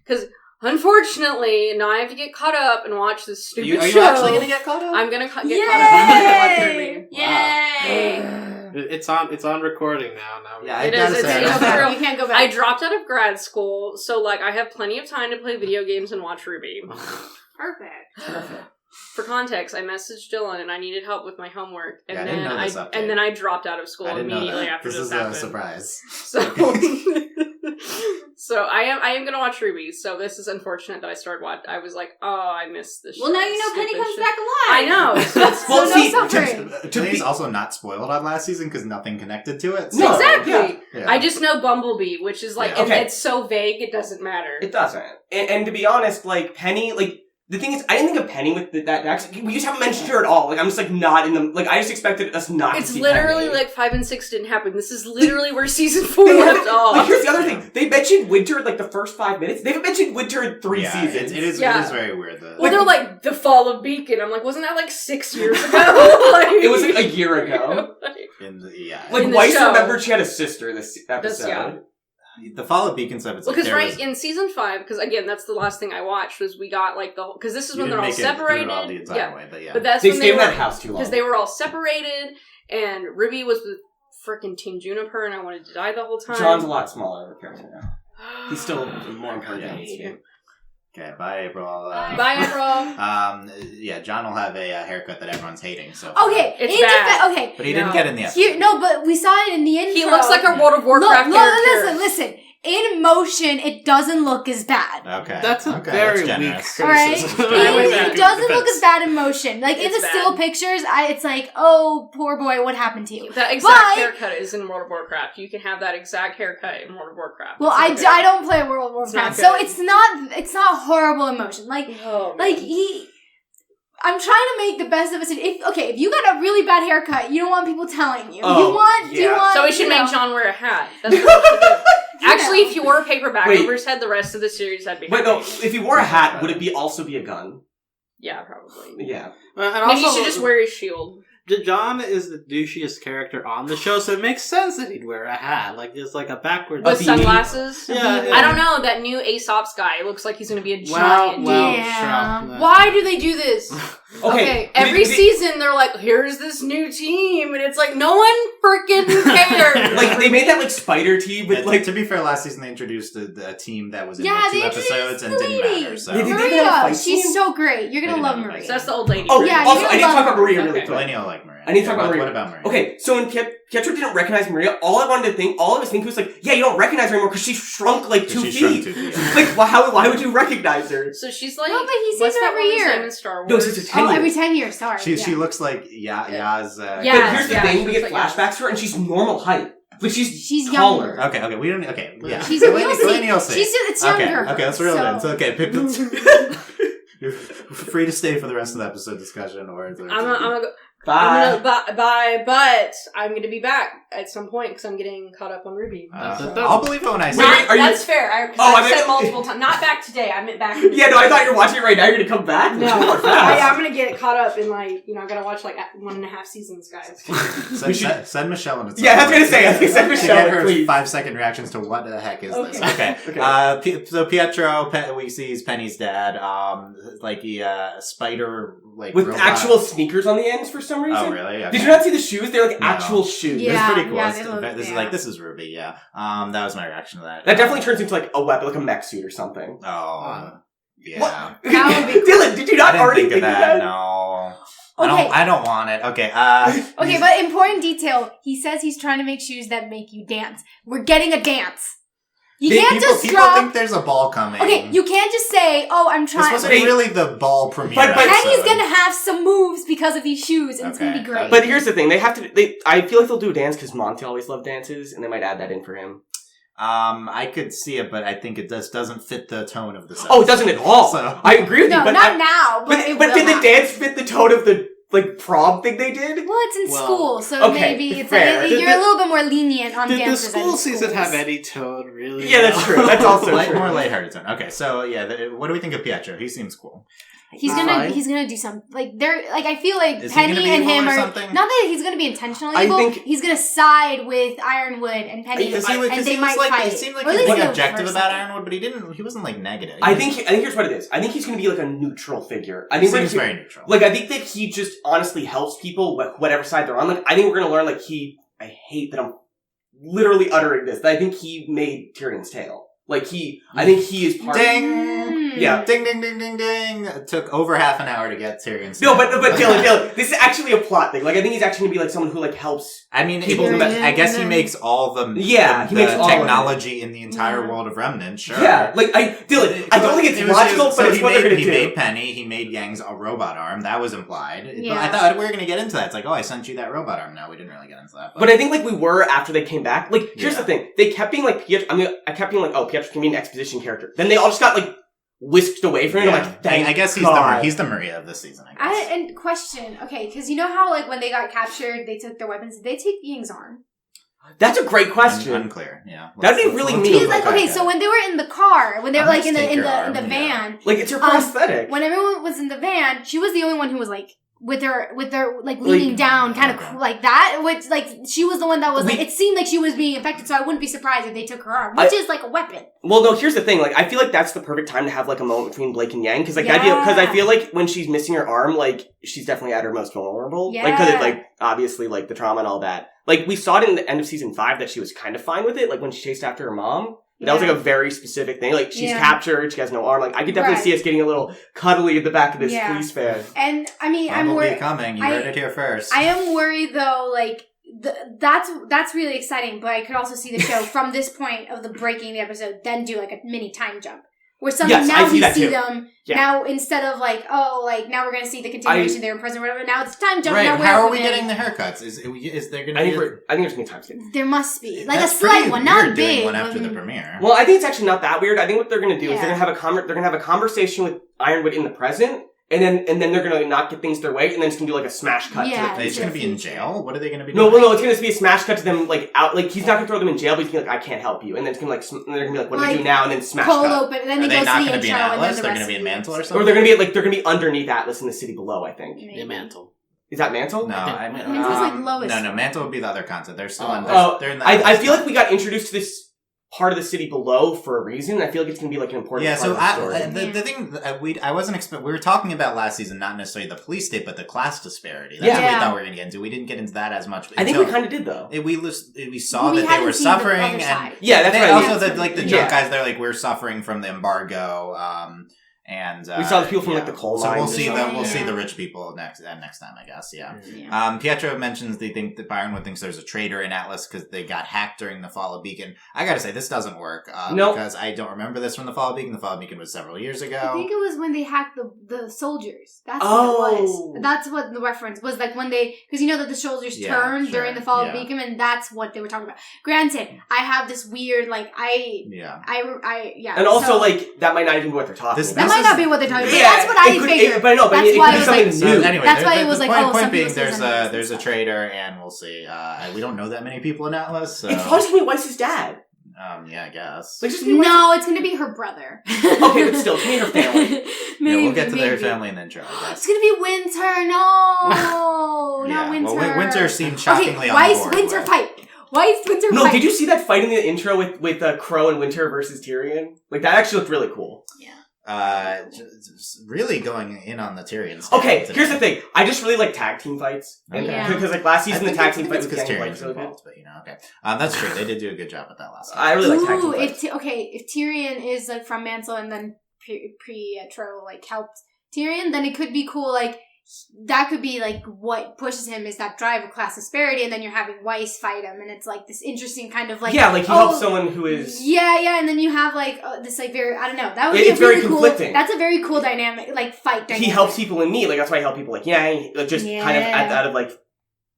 Speaker 5: because unfortunately now I have to get caught up and watch this stupid
Speaker 1: Are you
Speaker 5: show.
Speaker 1: actually gonna get caught up?
Speaker 5: I'm gonna get caught up.
Speaker 3: Yay!
Speaker 6: Yay!
Speaker 4: It's on recording now.
Speaker 1: Yeah, I
Speaker 5: It
Speaker 1: gotta
Speaker 5: is,
Speaker 1: say,
Speaker 5: it's
Speaker 3: You can't go back.
Speaker 5: I dropped out of grad school, so like I have plenty of time to play video games and watch RWBY.
Speaker 6: Perfect.
Speaker 2: Perfect.
Speaker 5: For context, I messaged Dylan and I needed help with my homework, and
Speaker 1: Yeah, I didn't
Speaker 5: then
Speaker 1: know this update.
Speaker 5: and then I dropped out of school
Speaker 1: I didn't know
Speaker 5: immediately
Speaker 1: that.
Speaker 5: after
Speaker 1: This
Speaker 5: this
Speaker 1: is
Speaker 5: happened.
Speaker 1: a surprise.
Speaker 5: So, So I am gonna watch RWBY. So this is unfortunate that I started watching. I was like, oh, I missed this.
Speaker 6: Well, now you know Penny comes back alive.
Speaker 5: I know. So it's
Speaker 2: Well,
Speaker 3: no
Speaker 2: see,
Speaker 3: suffering.
Speaker 1: Penny's also not spoiled on last season because nothing connected to it. So.
Speaker 2: No,
Speaker 5: exactly.
Speaker 1: Yeah.
Speaker 5: I just know Bumblebee, which is like,
Speaker 1: Yeah.
Speaker 2: Okay.
Speaker 5: it's so vague, it doesn't matter.
Speaker 2: It doesn't. And to be honest, like, Penny, like, the thing is, I didn't think of Penny with that actually, we just haven't mentioned her at all. Like, I'm just, like, not in the, like, I just expected us not to
Speaker 5: It's
Speaker 2: see
Speaker 5: literally
Speaker 2: Penny.
Speaker 5: like 5 and 6 didn't happen. This is literally where season 4
Speaker 2: They
Speaker 5: left
Speaker 2: haven't-
Speaker 5: off.
Speaker 2: Like, here's the other thing. They mentioned Winter in, like, the first 5 minutes. They haven't mentioned Winter in 3
Speaker 1: Yeah,
Speaker 2: seasons.
Speaker 1: it is very weird.
Speaker 5: Well, they're like, the fall of Beacon. I'm like, wasn't that like 6 years ago? Like,
Speaker 2: It was, like, a year ago. Like,
Speaker 5: In the
Speaker 2: Weiss
Speaker 5: show.
Speaker 2: remembered she had a sister this episode.
Speaker 5: yeah.
Speaker 1: The Fall of Beacon stuff. It's
Speaker 5: Well,
Speaker 1: like
Speaker 5: because in season 5, because again, that's the last thing I watched, was we got like because this is when they're all separated.
Speaker 1: All the entire way, but yeah.
Speaker 5: But that's
Speaker 2: They
Speaker 5: when
Speaker 2: stayed in
Speaker 5: were,
Speaker 2: that house too long.
Speaker 5: because they were all separated, and RWBY was with frickin' Team Juniper, and I wanted to die the whole time.
Speaker 2: John's a lot smaller of a character now. He's still more important than
Speaker 5: hate him.
Speaker 1: Okay, bye, April.
Speaker 5: Bye, April.
Speaker 1: Yeah, John will have a haircut that everyone's hating. So
Speaker 3: Okay,
Speaker 5: It's
Speaker 3: in
Speaker 5: bad.
Speaker 3: okay.
Speaker 1: but he didn't
Speaker 5: No.
Speaker 1: get in the episode.
Speaker 3: Here, no, but we saw it in the intro.
Speaker 5: He looks like a World of Warcraft
Speaker 3: Look,
Speaker 5: character.
Speaker 3: listen. In motion, it doesn't look as bad.
Speaker 1: Okay,
Speaker 4: That's a
Speaker 1: okay,
Speaker 4: very
Speaker 1: that's
Speaker 4: weak
Speaker 1: generous.
Speaker 3: All right,
Speaker 4: criticism.
Speaker 3: it doesn't look as bad in motion. Like in
Speaker 5: It's
Speaker 3: the
Speaker 5: bad.
Speaker 3: still pictures, it's like, oh, poor boy, what happened to you?
Speaker 5: That exact
Speaker 3: But-
Speaker 5: haircut is in World of Warcraft. You can have that exact haircut in World of Warcraft.
Speaker 3: Well,
Speaker 5: It's
Speaker 3: I don't play World of
Speaker 5: It's not
Speaker 3: Warcraft, so
Speaker 5: good.
Speaker 3: it's not horrible emotion. Like
Speaker 5: Oh,
Speaker 3: like I'm trying to make the best of it. If you got a really bad haircut, you don't want people telling you.
Speaker 2: Oh,
Speaker 3: you want
Speaker 2: yeah.
Speaker 5: So we should
Speaker 3: you
Speaker 5: make
Speaker 3: know.
Speaker 5: John wear a hat. That's what we should do. Actually, if you wore a paper bag
Speaker 2: Wait.
Speaker 5: over his head the rest of the series, that'd be
Speaker 2: Wait, no.
Speaker 5: happy.
Speaker 2: If he wore a hat, would it also be a gun?
Speaker 5: Yeah, probably.
Speaker 2: Yeah.
Speaker 4: And
Speaker 5: Maybe you
Speaker 4: also,
Speaker 5: should just wear his shield.
Speaker 4: John is the douchiest character on the show, so it makes sense that he'd wear a hat, like just like a backwards.
Speaker 5: With
Speaker 2: beanie.
Speaker 5: sunglasses?
Speaker 4: Yeah, yeah.
Speaker 5: I don't know, that new Aesop's guy looks like he's gonna be a
Speaker 4: Well,
Speaker 5: giant.
Speaker 3: Yeah.
Speaker 4: sure.
Speaker 5: Why do they do this?
Speaker 2: Okay.
Speaker 5: every season they're like, here's this new team, and it's like, no one freaking cares.
Speaker 2: Like, they made that, like, spider team, but,
Speaker 1: Yeah,
Speaker 2: like,
Speaker 1: to be fair, last season they introduced a team that was in
Speaker 3: Yeah,
Speaker 1: like, 2
Speaker 3: they introduced
Speaker 1: episodes and
Speaker 3: the
Speaker 1: didn't
Speaker 3: lady.
Speaker 1: matter. So
Speaker 2: They did-
Speaker 3: Maria,
Speaker 2: have a fight
Speaker 3: she's
Speaker 2: scene?
Speaker 3: so great. You're gonna
Speaker 1: They
Speaker 3: love
Speaker 1: didn't have a
Speaker 3: Maria.
Speaker 5: So that's the old lady.
Speaker 2: oh,
Speaker 3: Yeah,
Speaker 2: also,
Speaker 3: you
Speaker 2: I need to
Speaker 3: love
Speaker 2: talk about Maria really
Speaker 5: Okay.
Speaker 2: quick.
Speaker 1: Lenny will like Maria.
Speaker 2: I need to talk about
Speaker 1: What
Speaker 2: Maria.
Speaker 1: about Maria?
Speaker 2: Okay, so when Pietro didn't recognize Maria, all I was thinking was like, yeah, you don't recognize her anymore because she shrunk like 2
Speaker 1: She
Speaker 2: feet.
Speaker 1: shrunk 2 feet.
Speaker 2: Like, why would you recognize her?
Speaker 5: So she's like,
Speaker 3: No, but he sees
Speaker 5: what's
Speaker 3: her
Speaker 5: that
Speaker 3: every
Speaker 5: woman's
Speaker 3: year.
Speaker 5: name in Star Wars?
Speaker 2: No, it's just 10
Speaker 3: Oh,
Speaker 2: years.
Speaker 3: every 10 years. Sorry.
Speaker 1: She looks like Yaz.
Speaker 5: Yes,
Speaker 2: But here's the
Speaker 5: yeah,
Speaker 2: thing, we
Speaker 5: she's
Speaker 2: get
Speaker 5: like-
Speaker 2: flashbacks to her, and she's normal height. Like, she's
Speaker 3: younger.
Speaker 2: taller.
Speaker 1: Okay, we don't. Okay, yeah.
Speaker 3: She's
Speaker 1: Lenny
Speaker 3: we'll
Speaker 1: will
Speaker 3: see.
Speaker 1: see.
Speaker 3: It's younger.
Speaker 1: Okay, let's reel it in.
Speaker 3: so-
Speaker 1: So, okay, you're free to stay for the rest of the episode discussion, or
Speaker 5: I'm gonna go.
Speaker 2: Bye.
Speaker 5: Bye, but I'm gonna be back at some point because I'm getting caught up on RWBY.
Speaker 1: I'll believe it when I see
Speaker 2: Wait,
Speaker 1: it.
Speaker 2: are you-
Speaker 5: That's fair. Because
Speaker 2: Oh, I
Speaker 5: I've
Speaker 2: meant-
Speaker 5: said multiple times. Not back today. I meant back.
Speaker 2: Yeah, no, I thought you were watching it right now. You're gonna come back?
Speaker 5: No,
Speaker 2: Come on, fast.
Speaker 5: I'm gonna get caught up in like I gotta watch like 1.5 seasons, guys.
Speaker 1: Send Michelle in.
Speaker 2: Yeah, I was gonna say, send
Speaker 1: to
Speaker 2: Michelle,
Speaker 1: get her
Speaker 2: please.
Speaker 1: 5-second reactions to what the heck is this.
Speaker 5: Okay.
Speaker 1: Okay. So Pietro, we see Penny's dad, like a spider, like
Speaker 2: With
Speaker 1: robot.
Speaker 2: actual sneakers on the ends for some reason.
Speaker 1: Oh, really? Okay.
Speaker 2: Did you not see the shoes? They're like
Speaker 1: No.
Speaker 2: actual shoes.
Speaker 3: Yeah.
Speaker 1: It's pretty cool.
Speaker 3: yeah,
Speaker 1: It's-
Speaker 3: they look-
Speaker 1: this is
Speaker 3: yeah.
Speaker 1: like, this is RWBY, yeah. That was my reaction to that.
Speaker 2: That definitely turns into like a weapon, like a mech suit or something.
Speaker 1: Oh, yeah.
Speaker 2: What?
Speaker 3: That would be
Speaker 2: Dylan, did you
Speaker 1: I
Speaker 2: not
Speaker 1: didn't
Speaker 2: already
Speaker 1: think of
Speaker 2: think
Speaker 1: that.
Speaker 2: of that?
Speaker 1: No.
Speaker 3: Okay.
Speaker 1: I don't want it. Okay.
Speaker 3: Okay, but important detail. He says he's trying to make shoes that make you dance. We're getting a dance. You can't just
Speaker 1: people
Speaker 3: drop.
Speaker 1: think there's a ball coming.
Speaker 3: Okay, you can't just say, "Oh, I'm
Speaker 1: This
Speaker 3: trying."
Speaker 1: wasn't really the ball premiere.
Speaker 2: But-
Speaker 3: Penny's
Speaker 1: episode.
Speaker 3: gonna have some moves because of these shoes, and it's gonna be
Speaker 1: Okay.
Speaker 3: great.
Speaker 2: But here's the thing: I feel like they'll do a dance because Monty always loved dances, and they might add that in for him.
Speaker 1: I could see it, but I think it doesn't fit the tone of this.
Speaker 2: Oh, it doesn't at all.
Speaker 1: So-
Speaker 2: I agree with
Speaker 3: no,
Speaker 2: you, but
Speaker 3: not now. But, it
Speaker 2: but
Speaker 3: will
Speaker 2: did the
Speaker 3: happen.
Speaker 2: dance fit the tone of the like prom thing they did?
Speaker 3: Well, it's in
Speaker 4: Well,
Speaker 3: school, so
Speaker 2: okay,
Speaker 3: maybe it's
Speaker 2: fair.
Speaker 3: like
Speaker 4: Did
Speaker 3: you're a
Speaker 4: the-
Speaker 3: little bit more lenient on
Speaker 4: Did the
Speaker 3: dances.
Speaker 4: school
Speaker 3: than
Speaker 4: season
Speaker 3: schools.
Speaker 4: have any tone, really?
Speaker 2: Yeah, that's true. That's also true.
Speaker 1: More lighthearted tone. Okay, so yeah, what do we think of Pietro? He seems cool.
Speaker 3: He's
Speaker 2: Fine.
Speaker 3: gonna do something like they're like I feel like
Speaker 1: Is he
Speaker 3: Penny
Speaker 1: gonna be
Speaker 3: and
Speaker 1: evil
Speaker 3: him
Speaker 1: or
Speaker 3: are
Speaker 1: something?
Speaker 3: not that he's gonna be intentionally
Speaker 2: I
Speaker 3: evil.
Speaker 2: think-
Speaker 3: He's gonna side with Ironwood and Penny,
Speaker 1: Because
Speaker 3: and they might
Speaker 1: like,
Speaker 3: fight.
Speaker 1: It seemed like
Speaker 3: Or at
Speaker 1: he was
Speaker 3: least
Speaker 1: like
Speaker 3: the
Speaker 1: objective
Speaker 3: first
Speaker 1: about
Speaker 3: second.
Speaker 1: Ironwood, but he wasn't like negative.
Speaker 2: I think here's what it is. I think he's going to be like a neutral figure. I
Speaker 1: he
Speaker 2: think
Speaker 1: seems very neutral.
Speaker 2: Like, I think that he just honestly helps people, whatever side they're on. Like, I think we're going to learn, like, I hate that I'm literally uttering this, but I think he made Tyrion's tail. Like I think he is part
Speaker 1: Ding!
Speaker 2: Yeah.
Speaker 1: Ding, ding, ding, ding, ding. It took over half an hour to get Tyrion.
Speaker 2: No, but Dylan, this is actually a plot thing. Like, I think he's actually gonna be like someone who like helps.
Speaker 1: I mean,
Speaker 2: people
Speaker 1: I guess he makes all the
Speaker 2: he makes all
Speaker 1: technology in the entire world of Remnant. Sure.
Speaker 2: Yeah, like Dylan, I don't think it's logical, but it's what they're gonna do.
Speaker 1: He made Penny. He made Yang's a robot arm. That was implied.
Speaker 3: Yeah.
Speaker 1: But I thought we were gonna get into that. It's like, oh, I sent you that robot arm. No, we didn't really get into that.
Speaker 2: But I think like we were after they came back. Like, here's the thing: they kept being like Pietro. I kept being like, oh, Pietro can be an exposition character. Then they all just got like whisked away from him. I'm like,
Speaker 1: I guess he's the Maria of this season. I guess.
Speaker 3: And question, okay, because you know how like when they got captured, they took their weapons. Did they take Ying's arm?
Speaker 2: That's a great question.
Speaker 1: Unclear. Yeah,
Speaker 2: that'd be really neat.
Speaker 3: Because like, okay, so when they were in the car, when they were like in the van,
Speaker 2: like it's her prosthetic.
Speaker 3: When everyone was in the van, she was the only one who was like with their like leaning down, kind of like that. Which like she was the one that was like it seemed like she was being affected. So I wouldn't be surprised if they took her arm, which is like a weapon.
Speaker 2: Well, no, here's the thing. Like, I feel like that's the perfect time to have like a moment between Blake and Yang, because like I feel like when she's missing her arm, like she's definitely at her most vulnerable.
Speaker 3: Yeah.
Speaker 2: Like, because it like obviously like the trauma and all that. Like we saw it in the end of season 5 that she was kind of fine with it. Like when she chased after her mom. That was like a very specific thing. Like she's captured, she has no arm. Like I could definitely see us getting a little cuddly at the back of this police van.
Speaker 3: And I mean, I'm worried.
Speaker 1: Coming. You heard it here first.
Speaker 3: I am worried though. Like that's really exciting, but I could also see the show from this point of the breaking the episode, then do like a mini time jump. Where suddenly now we see them, now instead of like, oh, like now we're going to see the continuation they were present or whatever, now it's time jump.
Speaker 1: Right,
Speaker 3: now
Speaker 1: how are we getting the haircuts? Is there going to be...
Speaker 2: I think there's going to be time skip.
Speaker 3: There must be. Like a slight one, not a big
Speaker 1: one after the premiere.
Speaker 2: Well, I think it's actually not that weird. I think what they're going to do is they're going to have a conversation with Ironwood in the present, and then they're going to not get things their way, and then it's going to do like a smash cut.
Speaker 1: Yeah, they're just going to be in jail? What are they going to be doing?
Speaker 2: No, it's going to be a smash cut to them, like, out, like, he's not going to throw them in jail, but he's going to be like, I can't help you. And then it's going to like, they're going to be like, what do we do now? And then smash
Speaker 3: cold
Speaker 2: cut.
Speaker 3: Open, and then they go to the intro, and then the
Speaker 1: They're going to be in Mantle or something?
Speaker 2: Or they're going to be underneath Atlas in the city below, I think.
Speaker 4: In Mantle.
Speaker 2: Is that Mantle?
Speaker 1: No,
Speaker 3: Mantle's like lowest.
Speaker 1: No, Mantle would be the other concept. They're still in. They're in the
Speaker 2: I feel like we got introduced to this part of the city below for a reason. I feel like it's going to be like an important part of the story.
Speaker 1: The thing I wasn't expecting, we were talking about last season, not necessarily the police state, but the class disparity. That's what we thought we were going to get into. We didn't get into that as much.
Speaker 2: I think we kind of did though.
Speaker 1: We saw that they were suffering, and
Speaker 2: that's right.
Speaker 1: Also, the drunk guys, they're like, we're suffering from the embargo. And
Speaker 2: we saw the people from like the coal mines.
Speaker 1: So we'll see the rich people next time, I guess. Yeah. Pietro mentions they think that Ironwood thinks there's a traitor in Atlas because they got hacked during the Fall of Beacon. I gotta say, this doesn't work because I don't remember this from the Fall of Beacon. The Fall of Beacon was several years ago.
Speaker 3: I think it was when they hacked the soldiers. That's what it was. That's what the reference was, like when they, because you know that the soldiers turned during the Fall of Beacon, and that's what they were talking about. Granted, I have this weird like
Speaker 2: and also like that might not even be what they're talking about.
Speaker 3: That might not be what they're talking about. That's what I figured.
Speaker 2: But that's why it was like
Speaker 1: new. Anyway,
Speaker 3: that's why it was like, oh,
Speaker 1: point being, there's a traitor, and we'll see. We don't know that many people in Atlas. So.
Speaker 2: It's probably gonna be Weiss's dad.
Speaker 1: Yeah, I guess.
Speaker 3: Like, no, it's gonna be her brother.
Speaker 2: Okay, but still, it's gonna be her family.
Speaker 1: We'll get to their family in the intro, I guess.
Speaker 3: It's gonna be Winter. No, not Winter.
Speaker 1: Well, Winter seemed shockingly on board.
Speaker 3: Winter fight. Weiss Winter
Speaker 2: No,
Speaker 3: fight.
Speaker 2: did you see that fight in the intro with Crow and Winter versus Tyrion? Like, that actually looked really cool.
Speaker 3: Yeah.
Speaker 1: Really going in on the Tyrion stuff.
Speaker 2: Okay, here's the thing. I just really like tag team fights. Because like last season the tag team fight was because Tyrion's involved,
Speaker 1: but okay. That's true. They did do a good job with that last time.
Speaker 2: I really like tag team fights.
Speaker 3: If Tyrion is like from Mantle and then Pietro like helped Tyrion, then it could be cool. Like that could be like what pushes him is that drive of class disparity, and then you're having Weiss fight him, and it's like this interesting kind of like
Speaker 2: he helps someone who is
Speaker 3: and then you have like this like very I don't know that would be really cool. That's a very cool dynamic like fight dynamic.
Speaker 2: He helps people in need, like that's why I help people like kind of out of like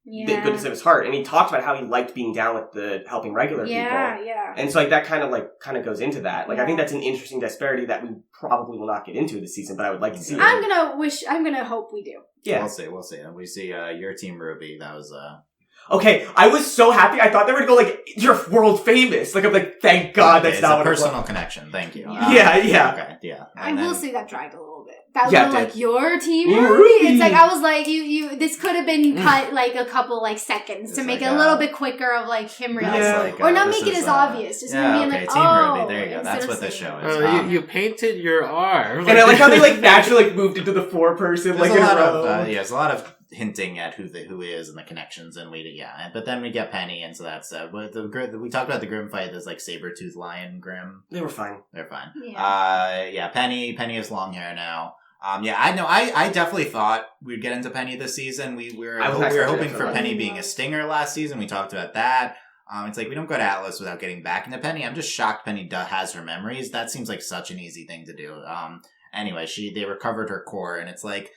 Speaker 2: the goodness of his heart, and he talked about how he liked being down with the helping regular people. And so like that kind of goes into that. Like I think that's an interesting disparity that we probably will not get into this season, but I would like to see.
Speaker 3: I'm gonna hope we do.
Speaker 2: Yeah,
Speaker 1: we'll see. We see your team RWBY. That was
Speaker 2: okay, I was so happy. I thought they were going to go like, you're world famous. Like, I'm like, thank God that's not what it was.
Speaker 1: It's a personal connection. Thank you.
Speaker 2: Yeah.
Speaker 1: Okay, yeah.
Speaker 3: I will say that dragged a little bit. That was like, your team RWBY. It's like, I was like, this could have been cut like a couple like seconds to make it a little bit quicker of like him realizing. Or not make it as obvious. Just being like,
Speaker 1: Team RWBY. There you go. That's what this show is.
Speaker 4: You painted your arm.
Speaker 2: And I like how they like naturally like moved into the 4-person like in a row.
Speaker 1: There's a lot of hinting at who is and the connections, and but then we get Penny, and so that's but we talked about the Grimm fight. There's like saber-toothed lion Grimm.
Speaker 2: They were fine.
Speaker 1: They're fine.
Speaker 3: Yeah.
Speaker 1: Penny has long hair now. I definitely thought we'd get into Penny this season. We were hoping for Penny being a stinger last season. We talked about that. It's like we don't go to Atlas without getting back into Penny. I'm just shocked Penny has her memories. That seems like such an easy thing to do. Anyway, they recovered her core, and it's like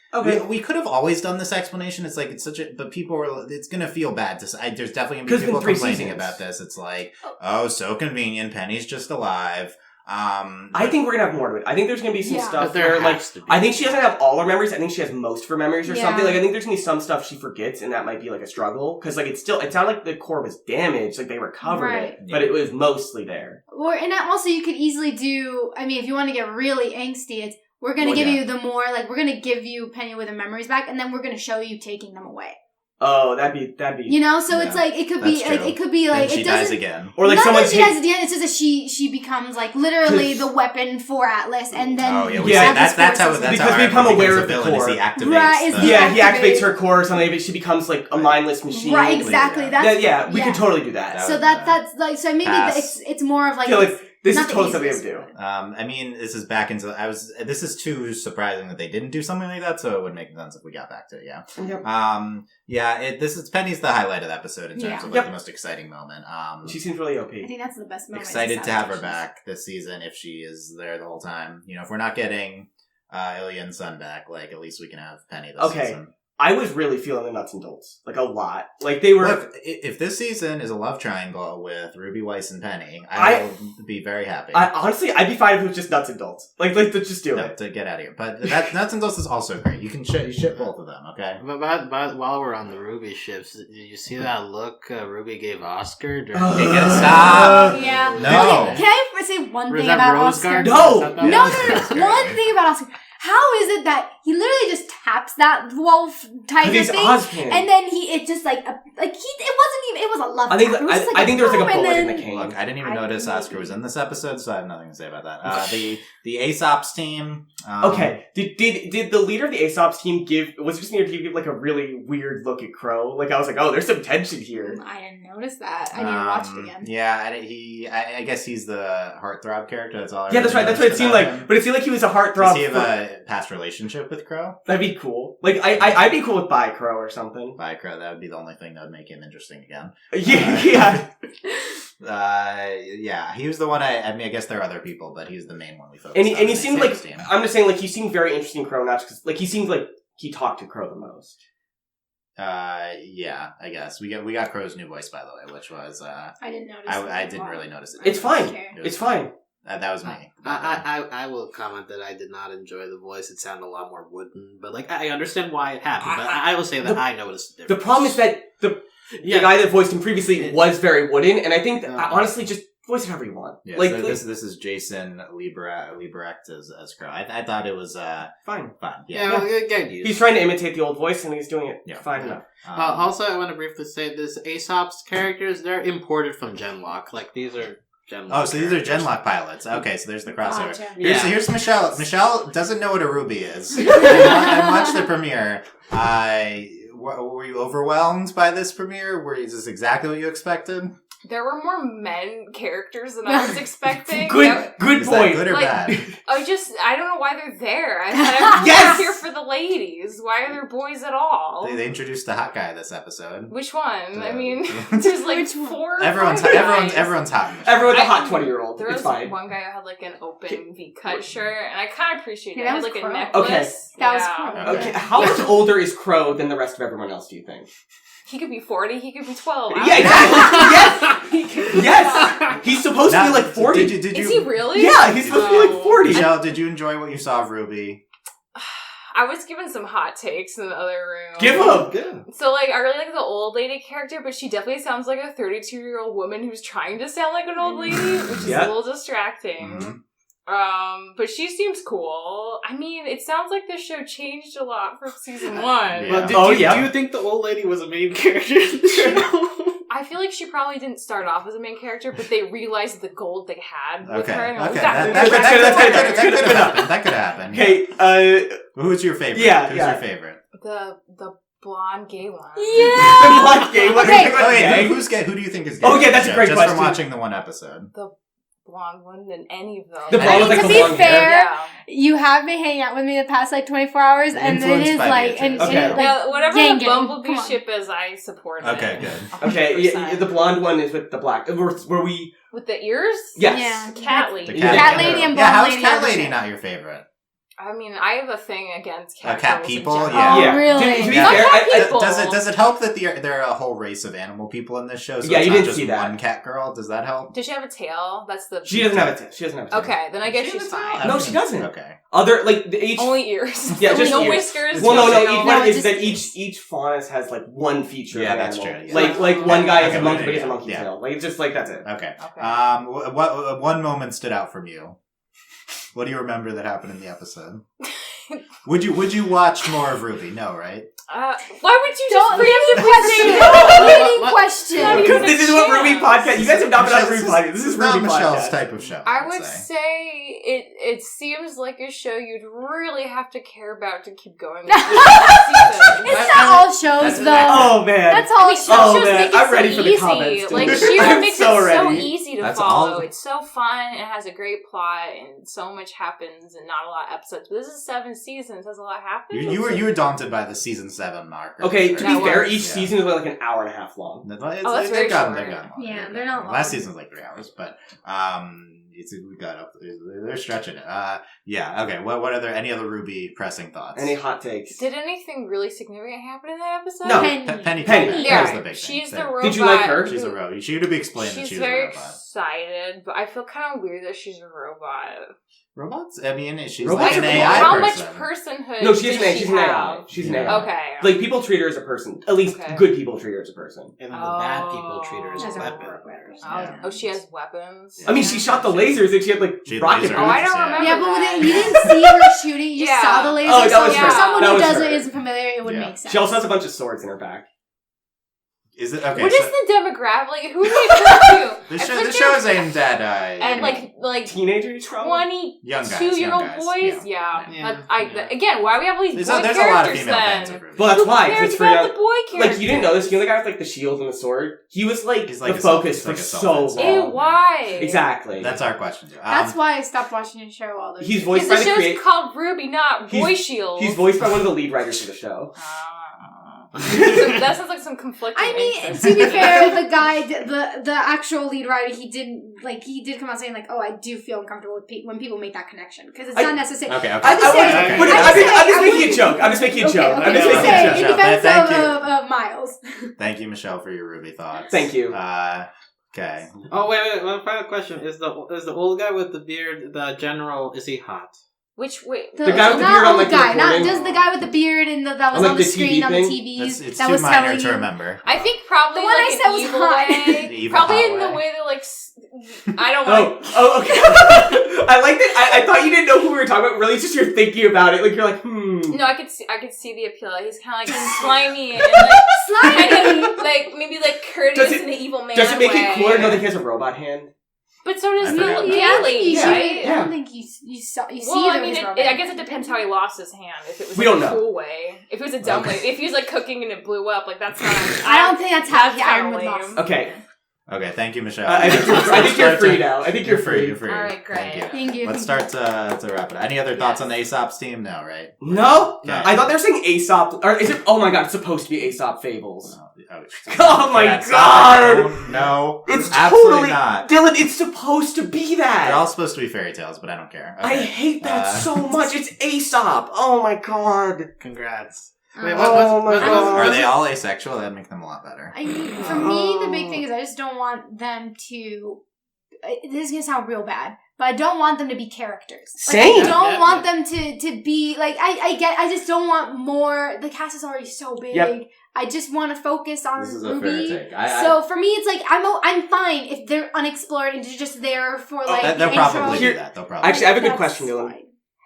Speaker 1: we could have always done this explanation. It's like but people were. It's gonna feel bad to say. There's definitely gonna be people complaining about this. It's like, oh, so convenient. Penny's just alive.
Speaker 2: I think we're gonna have more to it. I think there's gonna be some stuff where, like, I think she doesn't have all her memories. I think she has most of her memories or something. Like, I think there's gonna be some stuff she forgets, and that might be like a struggle because, like, it sounded like the core was damaged, like they recovered it, but it was mostly there.
Speaker 3: And also you could easily do. I mean, if you want to get really angsty, we're gonna give you the more like we're gonna give you Penny with her memories back, and then we're gonna show you taking them away.
Speaker 2: Oh, that'd be.
Speaker 3: You know, so it's like it could be like
Speaker 1: she dies again,
Speaker 2: or like
Speaker 3: not
Speaker 2: someone
Speaker 3: that she dies at the end. It's just that she becomes like literally the weapon for Atlas, and then
Speaker 1: that's how
Speaker 2: because we become aware of the core.
Speaker 1: He activates
Speaker 2: he activates her core or something, but she becomes like a mindless machine.
Speaker 3: Right, exactly.
Speaker 2: We could totally do that.
Speaker 3: So that's like so maybe it's more of like.
Speaker 2: This is totally something I would do.
Speaker 1: I mean, this is back into. This is too surprising that they didn't do something like that. So it would make sense if we got back to it. Yeah.
Speaker 2: Yep.
Speaker 1: This is Penny's the highlight of the episode in terms of like the most exciting moment.
Speaker 2: She seems really OP.
Speaker 3: I think that's the best moment.
Speaker 1: Excited to have her back this season if she is there the whole time. You know, if we're not getting Ilya and Sun back, like at least we can have Penny this season.
Speaker 2: I was really feeling the nuts and bolts, like a lot. Like they were.
Speaker 1: Look, if this season is a love triangle with RWBY, Weiss, and Penny, I will be very happy.
Speaker 2: Honestly, I'd be fine if it was just nuts and bolts. Like to just do it
Speaker 1: to get out of here. But that nuts and bolts is also great. You can ship both of them, okay?
Speaker 4: But while we're on the RWBY ships, did you see that look RWBY gave Oscar?
Speaker 1: Stop!
Speaker 3: Yeah.
Speaker 1: No.
Speaker 3: Can I say one thing about Oscar?
Speaker 2: No.
Speaker 3: One thing about Oscar. How is it that he literally just taps that wolf type of thing, and then it was a love.
Speaker 2: I think there was like a bullet in the cane.
Speaker 1: Look, I didn't even notice Oscar was in this episode, so I have nothing to say about that. The Aesop's team.
Speaker 2: Okay, did the leader of the Aesop's team give like a really weird look at Crow? Like I was like, oh, there's some tension here.
Speaker 3: I didn't notice that. I need to watch it again.
Speaker 1: Yeah, I guess he's the heartthrob character. That's all.
Speaker 2: That's right. That's what it seemed like. But it seemed like he was a heartthrob.
Speaker 1: Does he have a past relationship with Crow?
Speaker 2: That'd be cool. Like I'd be cool with Bi Crow or something.
Speaker 1: Bi Crow, that would be the only thing that would make him interesting again. He was the one. I mean, I guess there are other people, but he's the main one we focused on.
Speaker 2: And he seemed like team. I'm just saying, like he seemed very interesting, Crow, not because like he seemed like he talked to Crow the most.
Speaker 1: I guess we got Crow's new voice, by the way, which was
Speaker 3: I didn't notice.
Speaker 1: I didn't really notice it.
Speaker 2: It's fine. It's fine.
Speaker 1: That was me.
Speaker 4: I will comment that I did not enjoy the voice. It sounded a lot more wooden, but like I understand why it happened. But I will say that I noticed the difference.
Speaker 2: The problem is that the guy that voiced him previously was very wooden, and I think honestly, just voice it however you want.
Speaker 1: Yeah, like this is Jason Liebrecht as Crow. I thought it was
Speaker 2: fine.
Speaker 1: Yeah.
Speaker 2: He's trying to imitate the old voice, and he's doing it fine enough.
Speaker 4: Also, I want to briefly say this: Aesop's characters, they're imported from Genlock. Like these are.
Speaker 1: Genlock these are Genlock pilots. Okay, so there's the crossover. Here's Michelle. Michelle doesn't know what a RWBY is. I watched the premiere. Were you overwhelmed by this premiere? Is this exactly what you expected?
Speaker 5: There were more men characters than I was expecting.
Speaker 2: Good point.
Speaker 1: Is that good or bad?
Speaker 5: I don't know why they're there. I thought everyone's here for the ladies. Why are there boys at all?
Speaker 1: They introduced the hot guy this episode.
Speaker 5: Which one? I mean, there's like 4
Speaker 1: everyone's hot. Everyone's
Speaker 2: Everyone's a hot 20-year-old.
Speaker 5: There was one guy who had like an open V-cut shirt, and I kind of appreciated it. It had like a necklace.
Speaker 2: Okay.
Speaker 3: That was cool.
Speaker 2: Okay. How much older is Crow than the rest of everyone else, do you think?
Speaker 5: He could be 40, he could be 12.
Speaker 2: Yeah, exactly. Yes! He's supposed to be like 40.
Speaker 5: Is he really?
Speaker 2: Yeah, he's supposed to be like 40.
Speaker 1: Michelle, did you enjoy what you saw of RWBY?
Speaker 5: I was given some hot takes in the other room.
Speaker 2: Give them!
Speaker 5: So, like, I really like the old lady character, but she definitely sounds like a 32-year-old woman who's trying to sound like an old lady, which is a little distracting. Mm-hmm. But she seems cool. I mean, it sounds like this show changed a lot from season 1.
Speaker 4: Yeah. Do you think the old lady was a main character in the show?
Speaker 5: I feel like she probably didn't start off as a main character, but they realized the gold they had with her. And
Speaker 1: that could happen.
Speaker 2: Hey,
Speaker 1: who's your favorite?
Speaker 2: Yeah,
Speaker 1: Who's your favorite?
Speaker 5: The blonde gay one.
Speaker 3: Yeah.
Speaker 2: The blonde gay one.
Speaker 3: Okay.
Speaker 1: Oh, wait, who's gay? Who do you think is gay?
Speaker 2: Oh, yeah, that's a great
Speaker 1: just
Speaker 2: question.
Speaker 1: from watching the one episode.
Speaker 5: The blonde one than any of them.
Speaker 2: The blonde with, like,
Speaker 3: to
Speaker 2: the
Speaker 3: be
Speaker 2: long hair.
Speaker 3: fair,
Speaker 5: Yeah.
Speaker 3: you have been hanging out with me the past like 24 hours, and it
Speaker 1: Influenced
Speaker 3: is
Speaker 1: by
Speaker 3: like,
Speaker 1: Beatriz.
Speaker 3: and
Speaker 2: Okay.
Speaker 3: it, like
Speaker 5: Yeah, whatever
Speaker 3: gang
Speaker 5: the
Speaker 3: gang.
Speaker 5: Bumblebee
Speaker 3: Come on.
Speaker 5: ship is, I support it.
Speaker 1: Okay, good.
Speaker 5: 100%.
Speaker 2: Okay, yeah, the blonde one is with the black. Were we?
Speaker 5: With the ears?
Speaker 2: Yes.
Speaker 3: Yeah.
Speaker 5: Cat
Speaker 1: The
Speaker 5: lady.
Speaker 3: Cat lady and
Speaker 1: Yeah,
Speaker 3: blonde
Speaker 1: how's
Speaker 3: lady
Speaker 1: Cat
Speaker 3: are the
Speaker 1: Lady
Speaker 3: shit.
Speaker 1: not your favorite?
Speaker 5: I mean, I have a thing against cat,
Speaker 1: Cat
Speaker 5: girls in
Speaker 1: people?
Speaker 5: general.
Speaker 1: Yeah.
Speaker 3: Oh,
Speaker 2: Yeah.
Speaker 3: really?
Speaker 2: To be
Speaker 1: Yeah.
Speaker 2: fair,
Speaker 5: Not
Speaker 2: I,
Speaker 5: people.
Speaker 1: Does it help that there are a whole race of animal people in this show? So
Speaker 2: Yeah,
Speaker 1: it's
Speaker 2: you
Speaker 1: not
Speaker 2: didn't
Speaker 1: just
Speaker 2: see that.
Speaker 1: one cat girl. Does that help?
Speaker 5: Does she have a tail? That's the.
Speaker 2: she doesn't have a tail. She doesn't have a tail.
Speaker 5: Okay, then I guess
Speaker 1: She
Speaker 5: she's
Speaker 1: has a tail?
Speaker 5: fine.
Speaker 2: No, she doesn't.
Speaker 1: Okay.
Speaker 2: Other like the each.
Speaker 5: Only ears.
Speaker 2: Yeah, just
Speaker 5: no
Speaker 2: ears.
Speaker 5: whiskers.
Speaker 2: Well, no.
Speaker 5: tail.
Speaker 2: Each one is
Speaker 3: just
Speaker 2: that
Speaker 3: ears.
Speaker 2: each faunus has like one feature.
Speaker 1: Yeah,
Speaker 2: of
Speaker 1: that's
Speaker 2: animal.
Speaker 1: true, yeah.
Speaker 2: Like one guy is
Speaker 1: Okay,
Speaker 2: a monkey,
Speaker 1: yeah,
Speaker 2: but he has a
Speaker 1: yeah,
Speaker 2: monkey
Speaker 1: yeah.
Speaker 2: tail. Like it's just like that's it.
Speaker 1: Okay.
Speaker 5: Okay.
Speaker 1: What one moment stood out from you? What do you remember that happened in the episode? Would you watch more of RWBY? No, right?
Speaker 5: Why would you
Speaker 3: Don't
Speaker 5: just
Speaker 3: leading
Speaker 5: preemptively
Speaker 3: question.
Speaker 5: say
Speaker 3: Leading
Speaker 5: Not
Speaker 3: question.
Speaker 5: even
Speaker 2: Because
Speaker 5: a
Speaker 2: this is what RWBY
Speaker 5: chance.
Speaker 2: podcast. You guys have not been on
Speaker 1: Michelle,
Speaker 2: RWBY podcast. This is
Speaker 1: not
Speaker 2: RWBY
Speaker 1: Michelle's
Speaker 2: podcast.
Speaker 1: type of show.
Speaker 5: I would say it seems like a show you'd really have to care about to keep going. With
Speaker 3: It's not all shows though.
Speaker 2: Oh man.
Speaker 3: That's all
Speaker 5: Like,
Speaker 3: shows.
Speaker 2: Oh,
Speaker 5: Shira
Speaker 2: man,
Speaker 5: makes it
Speaker 2: I'm
Speaker 5: so
Speaker 2: ready for the
Speaker 5: easy.
Speaker 2: comments, dude.
Speaker 5: Like Shira
Speaker 2: I'm
Speaker 5: makes
Speaker 2: so
Speaker 5: it so
Speaker 2: ready.
Speaker 5: easy to
Speaker 1: That's
Speaker 5: follow.
Speaker 1: all-
Speaker 5: It's so fun. It has a great plot, and so much happens, and not a lot of episodes. But this is 7 seasons. Has a lot happened.
Speaker 1: You were daunted by the season 7 mark.
Speaker 2: Okay, to be
Speaker 5: That
Speaker 2: fair,
Speaker 5: works,
Speaker 2: each
Speaker 1: yeah.
Speaker 2: season is like an hour and a half long.
Speaker 5: Oh, that's very short.
Speaker 3: Yeah, they're not long.
Speaker 1: Last season's like 3 hours, but we got up. They're stretching it. Yeah. Okay. What are there? Any other RWBY pressing thoughts?
Speaker 2: Any hot takes?
Speaker 5: Did anything really significant happen in that episode?
Speaker 2: No.
Speaker 1: Penny.
Speaker 2: Penny.
Speaker 5: Yeah,
Speaker 1: That was the big thing.
Speaker 5: she's the
Speaker 1: There.
Speaker 5: robot.
Speaker 2: Did you like her?
Speaker 1: She's a robot. She would be explained that
Speaker 5: She's
Speaker 1: she was a
Speaker 5: very
Speaker 1: robot.
Speaker 5: excited, but I feel kind of weird that she's a robot.
Speaker 1: Robots? I mean, she's
Speaker 2: Robots
Speaker 1: like an
Speaker 2: are
Speaker 1: AI
Speaker 5: How
Speaker 1: person.
Speaker 5: much personhood?
Speaker 2: No, she's
Speaker 5: does
Speaker 2: an
Speaker 5: she
Speaker 2: she's an AI.
Speaker 5: have?
Speaker 2: She's an
Speaker 1: Yeah.
Speaker 2: AI.
Speaker 5: Okay.
Speaker 2: Like people treat her as a person. At least
Speaker 5: Okay.
Speaker 2: good people treat her as a person.
Speaker 4: And then the bad people treat her as
Speaker 3: She
Speaker 4: a
Speaker 3: has a
Speaker 4: weapon.
Speaker 1: Yeah.
Speaker 5: Oh, she has weapons.
Speaker 1: Yeah.
Speaker 2: I mean, she shot the lasers and she had like
Speaker 1: She had
Speaker 2: rocket
Speaker 1: lasers.
Speaker 5: Oh, I
Speaker 2: boots.
Speaker 5: don't
Speaker 1: Yeah.
Speaker 5: remember.
Speaker 3: Yeah, but
Speaker 5: that.
Speaker 3: you didn't see her shooting. You just
Speaker 5: Yeah.
Speaker 3: saw the laser.
Speaker 2: Oh, that
Speaker 3: so
Speaker 2: was
Speaker 3: for
Speaker 5: her.
Speaker 3: someone
Speaker 2: That
Speaker 3: who
Speaker 2: was
Speaker 3: doesn't
Speaker 2: her.
Speaker 3: isn't familiar, it would
Speaker 1: Yeah.
Speaker 3: make sense.
Speaker 2: She also has a bunch of swords in her back.
Speaker 1: Is it okay?
Speaker 5: What
Speaker 1: so
Speaker 5: is the demographic? Like, who are they to?
Speaker 1: the show is aimed at
Speaker 5: And like
Speaker 2: Teenagers, probably?
Speaker 5: 22-year-old boys.
Speaker 1: Yeah.
Speaker 5: Yeah.
Speaker 4: Yeah.
Speaker 5: Again, why do we have all these
Speaker 1: There's,
Speaker 5: boy
Speaker 1: there's a lot of
Speaker 5: characters
Speaker 1: female fans
Speaker 5: then?
Speaker 1: of RWBY.
Speaker 2: Well, that's
Speaker 5: Who
Speaker 2: why. 'cause
Speaker 5: cares
Speaker 2: it's for
Speaker 5: about
Speaker 2: young.
Speaker 5: the boy characters?
Speaker 2: Like, you didn't know this. You know the guy with like the shield and the sword? He was like
Speaker 1: He's like
Speaker 2: the
Speaker 1: a
Speaker 2: focus
Speaker 1: self-
Speaker 2: for
Speaker 1: he's like a
Speaker 2: so
Speaker 1: self-defense.
Speaker 2: long.
Speaker 5: Ew, why?
Speaker 2: Exactly.
Speaker 1: That's our question too.
Speaker 3: That's why I stopped watching the show all those
Speaker 2: He's
Speaker 3: years.
Speaker 2: voiced
Speaker 5: Because
Speaker 2: by
Speaker 5: the
Speaker 2: the
Speaker 5: show's
Speaker 2: creator.
Speaker 5: called RWBY, not
Speaker 2: He's-
Speaker 5: Boy Shield.
Speaker 2: He's voiced by one of the lead writers for the show.
Speaker 5: That sounds like some conflicting.
Speaker 3: I mean,
Speaker 5: interests.
Speaker 3: to be fair, the guy, the actual lead writer, he did come out saying like, "Oh, I do feel uncomfortable with when people make that connection because it's not necessary."
Speaker 1: Okay.
Speaker 3: I'm
Speaker 2: I
Speaker 3: just saying.
Speaker 1: okay.
Speaker 2: wouldn't-
Speaker 3: I'm
Speaker 2: I'm
Speaker 3: just
Speaker 2: just
Speaker 3: saying,
Speaker 2: making a joke. I'm just making a joke. I'm just
Speaker 3: Okay,
Speaker 2: making
Speaker 3: say,
Speaker 2: a
Speaker 3: in
Speaker 2: joke.
Speaker 3: defense
Speaker 1: Thank you.
Speaker 3: of Miles.
Speaker 1: Thank you, Michelle, for your RWBY thoughts.
Speaker 2: Thank you.
Speaker 1: Okay.
Speaker 4: Oh wait! One final question: Is the old guy with the beard, the general, is he hot?
Speaker 5: Wait.
Speaker 2: The guy with the
Speaker 3: not
Speaker 2: beard on,
Speaker 3: old
Speaker 2: like, the
Speaker 3: guy, not
Speaker 2: recording?
Speaker 3: just the guy with the beard and that was
Speaker 2: On, like,
Speaker 3: on the
Speaker 2: the
Speaker 3: screen
Speaker 2: TV
Speaker 3: on the
Speaker 2: thing?
Speaker 3: TVs.
Speaker 1: It's
Speaker 3: that
Speaker 1: too
Speaker 3: was
Speaker 1: minor
Speaker 3: telling
Speaker 1: to
Speaker 3: you.
Speaker 1: remember.
Speaker 5: I think probably
Speaker 3: The one
Speaker 5: like
Speaker 3: I said
Speaker 5: an
Speaker 3: was
Speaker 5: evil
Speaker 3: hot.
Speaker 5: way.
Speaker 1: The evil
Speaker 5: Probably
Speaker 1: hot
Speaker 5: in the
Speaker 1: way.
Speaker 5: way that like I don't want.
Speaker 2: Oh, okay. I like that. I thought you didn't know who we were talking about. Really, it's just you're thinking about it. Like you're like,
Speaker 5: No, I could see the appeal. He's kind of like slimy and like kind of like maybe like courteous
Speaker 2: Does it-
Speaker 5: in an evil man
Speaker 2: Does it make
Speaker 5: way.
Speaker 2: it cooler to know that he has a robot hand?
Speaker 5: But so does
Speaker 1: I
Speaker 5: the
Speaker 1: forgot about
Speaker 5: gay
Speaker 3: I don't think
Speaker 5: lady,
Speaker 3: you should.
Speaker 5: right?
Speaker 3: I don't think you see
Speaker 5: Well, I
Speaker 3: either
Speaker 5: mean,
Speaker 3: of his
Speaker 5: I
Speaker 3: robot
Speaker 5: guess it depends how he lost his hand. If it was
Speaker 2: We
Speaker 5: like
Speaker 2: don't
Speaker 5: a
Speaker 2: know.
Speaker 5: cool way, if it was a dumb way, if he was like cooking and it blew up, like that's not.
Speaker 3: I don't think that's how
Speaker 5: That's
Speaker 3: Iron
Speaker 5: kinda
Speaker 3: would
Speaker 5: lame.
Speaker 3: lost.
Speaker 2: Okay.
Speaker 1: Okay, thank you, Michelle.
Speaker 2: I think you're free now. I think
Speaker 1: You're free. You're free.
Speaker 5: All right, great.
Speaker 1: Thank you.
Speaker 3: Thank you.
Speaker 1: Let's start to wrap it. Any other thoughts on the Aesop's team? No, right?
Speaker 2: No?
Speaker 1: Okay.
Speaker 2: I thought they were saying Aesop. Or is it? Oh my god, it's supposed to be Aesop Fables.
Speaker 1: Oh
Speaker 2: my
Speaker 1: yeah,
Speaker 2: God!
Speaker 1: No,
Speaker 2: It's
Speaker 1: absolutely
Speaker 2: totally
Speaker 1: not.
Speaker 2: Dylan, it's supposed to be that.
Speaker 1: They're all supposed to be fairy tales, but I don't care.
Speaker 2: I
Speaker 1: Okay.
Speaker 2: hate that
Speaker 1: Uh,
Speaker 2: so much. It's Aesop. Oh my god.
Speaker 4: Congrats.
Speaker 3: Oh
Speaker 4: Wait,
Speaker 2: my God.
Speaker 1: Are they all asexual? That'd make them a lot better.
Speaker 3: For me, the big thing is I just don't want them to. This is gonna sound real bad, but I don't want them to be characters. Like,
Speaker 2: Same.
Speaker 3: I don't
Speaker 4: Yeah,
Speaker 3: want them to be like I just don't want more. The cast is already so big.
Speaker 2: Yep.
Speaker 3: I just want to focus on
Speaker 1: This is a fair
Speaker 3: RWBY.
Speaker 1: take.
Speaker 3: So for me, it's like I'm fine if they're unexplored and they're just there for like
Speaker 1: They'll
Speaker 3: the intro.
Speaker 1: probably
Speaker 2: Here-
Speaker 1: do that. They'll probably.
Speaker 2: Actually, I have a good
Speaker 3: That's
Speaker 2: question, Dylan.
Speaker 3: fine.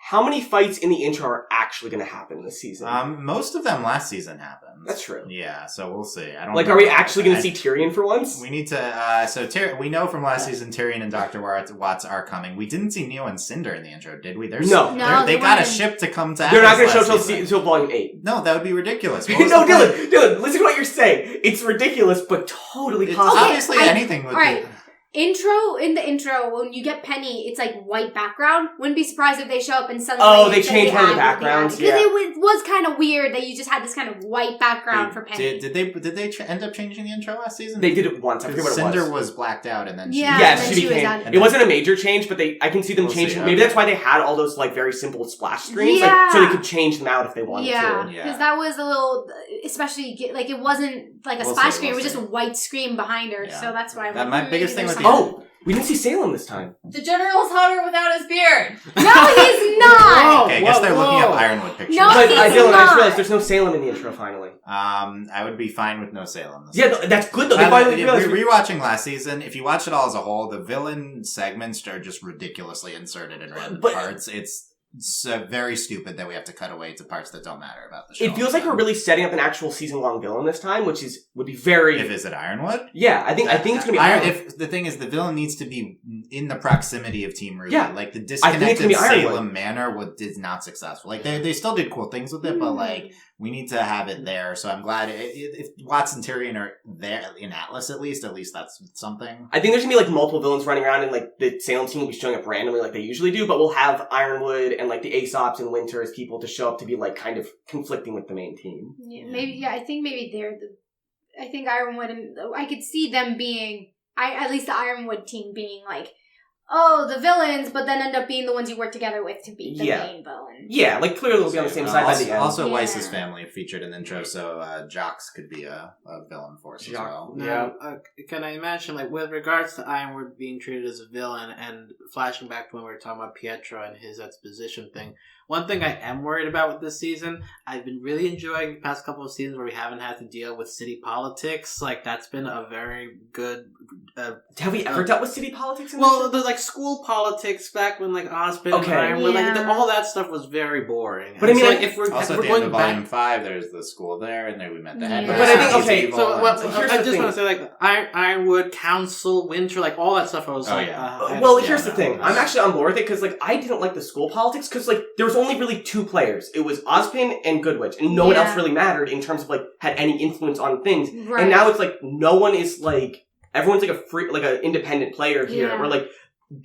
Speaker 2: how many fights in the intro are actually going to happen this season?
Speaker 1: Most of them last season happened.
Speaker 2: That's true.
Speaker 1: Yeah, so we'll see. I don't
Speaker 2: like,
Speaker 1: know
Speaker 2: are we actually going to see Tyrion for once?
Speaker 1: We need to. We know from last season Tyrion and Dr. Watts are coming. We didn't see Neo and Cinder in the intro, did we?
Speaker 2: No.
Speaker 1: They got a ship to come to.
Speaker 2: They're not going to show until volume 8.
Speaker 1: No, that would be ridiculous.
Speaker 2: No, Dylan, listen to what you're saying. It's ridiculous, but totally possible.
Speaker 1: Obviously, anything would be.
Speaker 3: In the intro, when you get Penny, it's like white background. Wouldn't be surprised if they show up and suddenly
Speaker 2: they changed one of the backgrounds.
Speaker 3: Because it was kind of weird that you just had this kind of white background for Penny.
Speaker 1: Did they end up changing the intro last season?
Speaker 2: They did it once. I forget what it was.
Speaker 1: Cinder was blacked out, and then
Speaker 2: she became. It wasn't a major change, but I can see them changing. Maybe that's why they had all those like very simple splash screens, so they could change them out if they wanted to.
Speaker 3: Yeah, because that was a little, especially like it wasn't like a splash screen; it was just a white screen behind her. So that's why.
Speaker 1: My biggest thing with
Speaker 2: we didn't see Salem this time.
Speaker 6: The general's hotter without his beard.
Speaker 3: No, he's not.
Speaker 1: Okay, I guess they're looking up Ironwood pictures.
Speaker 3: No,
Speaker 2: but
Speaker 3: he's
Speaker 2: Dylan,
Speaker 3: not.
Speaker 2: I just realized there's no Salem in the intro. Finally,
Speaker 1: I would be fine with no Salem.
Speaker 2: That's good though. They finally realized.
Speaker 1: Rewatching last season, if you watch it all as a whole, the villain segments are just ridiculously inserted in random parts. It's very stupid that we have to cut away to parts that don't matter about the show.
Speaker 2: It feels like we're really setting up an actual season-long villain this time, which would be very.
Speaker 1: Is it Ironwood?
Speaker 2: Yeah, I think it's going to be Ironwood.
Speaker 1: If the thing is, the villain needs to be in the proximity of Team RWBY.
Speaker 2: Yeah,
Speaker 1: like the disconnected Salem manor is not successful. Like they still did cool things with it, but like we need to have it there. So I'm glad if Watts and Tyrion are there in Atlas, at least that's something.
Speaker 2: I think there's gonna be like multiple villains running around, and like the Salem team will be showing up randomly like they usually do, but we'll have Ironwood and like the Aesops and Winter as people to show up to be like kind of conflicting with the main team.
Speaker 3: Yeah, maybe. Yeah, I think maybe I think Ironwood, and I could see them being. At least the Ironwood team being like, the villains, but then end up being the ones you work together with to beat the main villain.
Speaker 2: Yeah, like clearly they'll be on the same side by the end.
Speaker 1: Also, Weiss's family featured in the intro, so Jox could be a villain for us as well.
Speaker 4: Now, can I imagine, like, with regards to Ironwood being treated as a villain, and flashing back to when we were talking about Pietro and his exposition thing, one thing I am worried about with this season, I've been really enjoying the past couple of seasons where we haven't had to deal with city politics. Like, that's been a very good...
Speaker 2: have we ever dealt with city politics in
Speaker 4: this? The, like, school politics back when, like, Osmond and Ironwood, all that stuff was very boring.
Speaker 2: But I mean,
Speaker 4: like, if we're
Speaker 1: also
Speaker 4: if
Speaker 1: at
Speaker 4: we're
Speaker 1: the end
Speaker 4: going
Speaker 1: of Volume
Speaker 4: back...
Speaker 1: 5, there's the school there, and then we met the head.
Speaker 2: But I think,
Speaker 4: I just want to say, like, Ironwood, Council, Winter, like, all that stuff I was
Speaker 2: here's the thing. I'm actually on board with it, because, like, I didn't like the school politics, because, like, there was only really 2 players. It was Ozpin and Goodwitch, and no one else really mattered in terms of, like, had any influence on things. Right. And now it's, like, no one is, like, everyone's, like, an independent player here, where, like,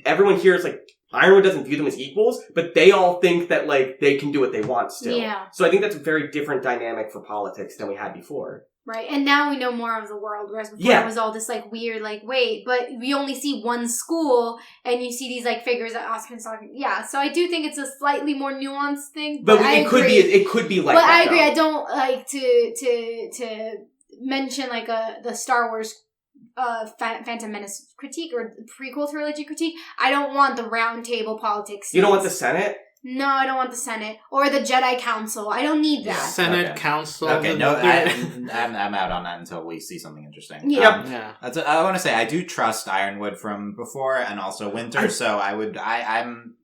Speaker 2: everyone here is, like, Ironwood doesn't view them as equals, but they all think that, like, they can do what they want still. Yeah. So I think that's a very different dynamic for politics than we had before.
Speaker 3: Right, and now we know more of the world, whereas before it was all this, like, weird, like, wait, but we only see one school, and you see these, like, figures that Oscar's talking. Yeah, so I do think it's a slightly more nuanced thing.
Speaker 2: But it could be like
Speaker 3: but
Speaker 2: that,
Speaker 3: I agree,
Speaker 2: though.
Speaker 3: I don't like to mention, like, the Star Wars Phantom Menace critique, or prequel trilogy critique. I don't want the round table politics.
Speaker 2: You don't want the Senate?
Speaker 3: No, I don't want the Senate. Or the Jedi Council. I don't need that.
Speaker 4: Senate, Council.
Speaker 1: Okay, no, I'm out on that until we see something interesting.
Speaker 3: Yeah.
Speaker 1: I want to say, I do trust Ironwood from before, and also Winter, so I'm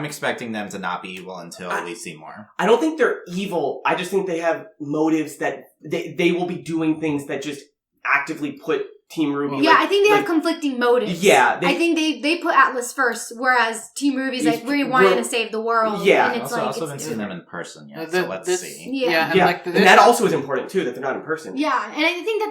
Speaker 1: expecting them to not be evil until we see more.
Speaker 2: I don't think they're evil. I just think they have motives that they will be doing things that just actively put Team RWBY.
Speaker 3: Yeah, I think they have conflicting motives.
Speaker 2: Yeah.
Speaker 3: I think they put Atlas first, whereas Team RWBY's like, we wanted to save the world.
Speaker 2: Yeah.
Speaker 3: And it's
Speaker 1: also haven't seen them in person yet, so let's see.
Speaker 3: Yeah.
Speaker 2: And that also is important, too, that they're not in person.
Speaker 3: Yeah, and I think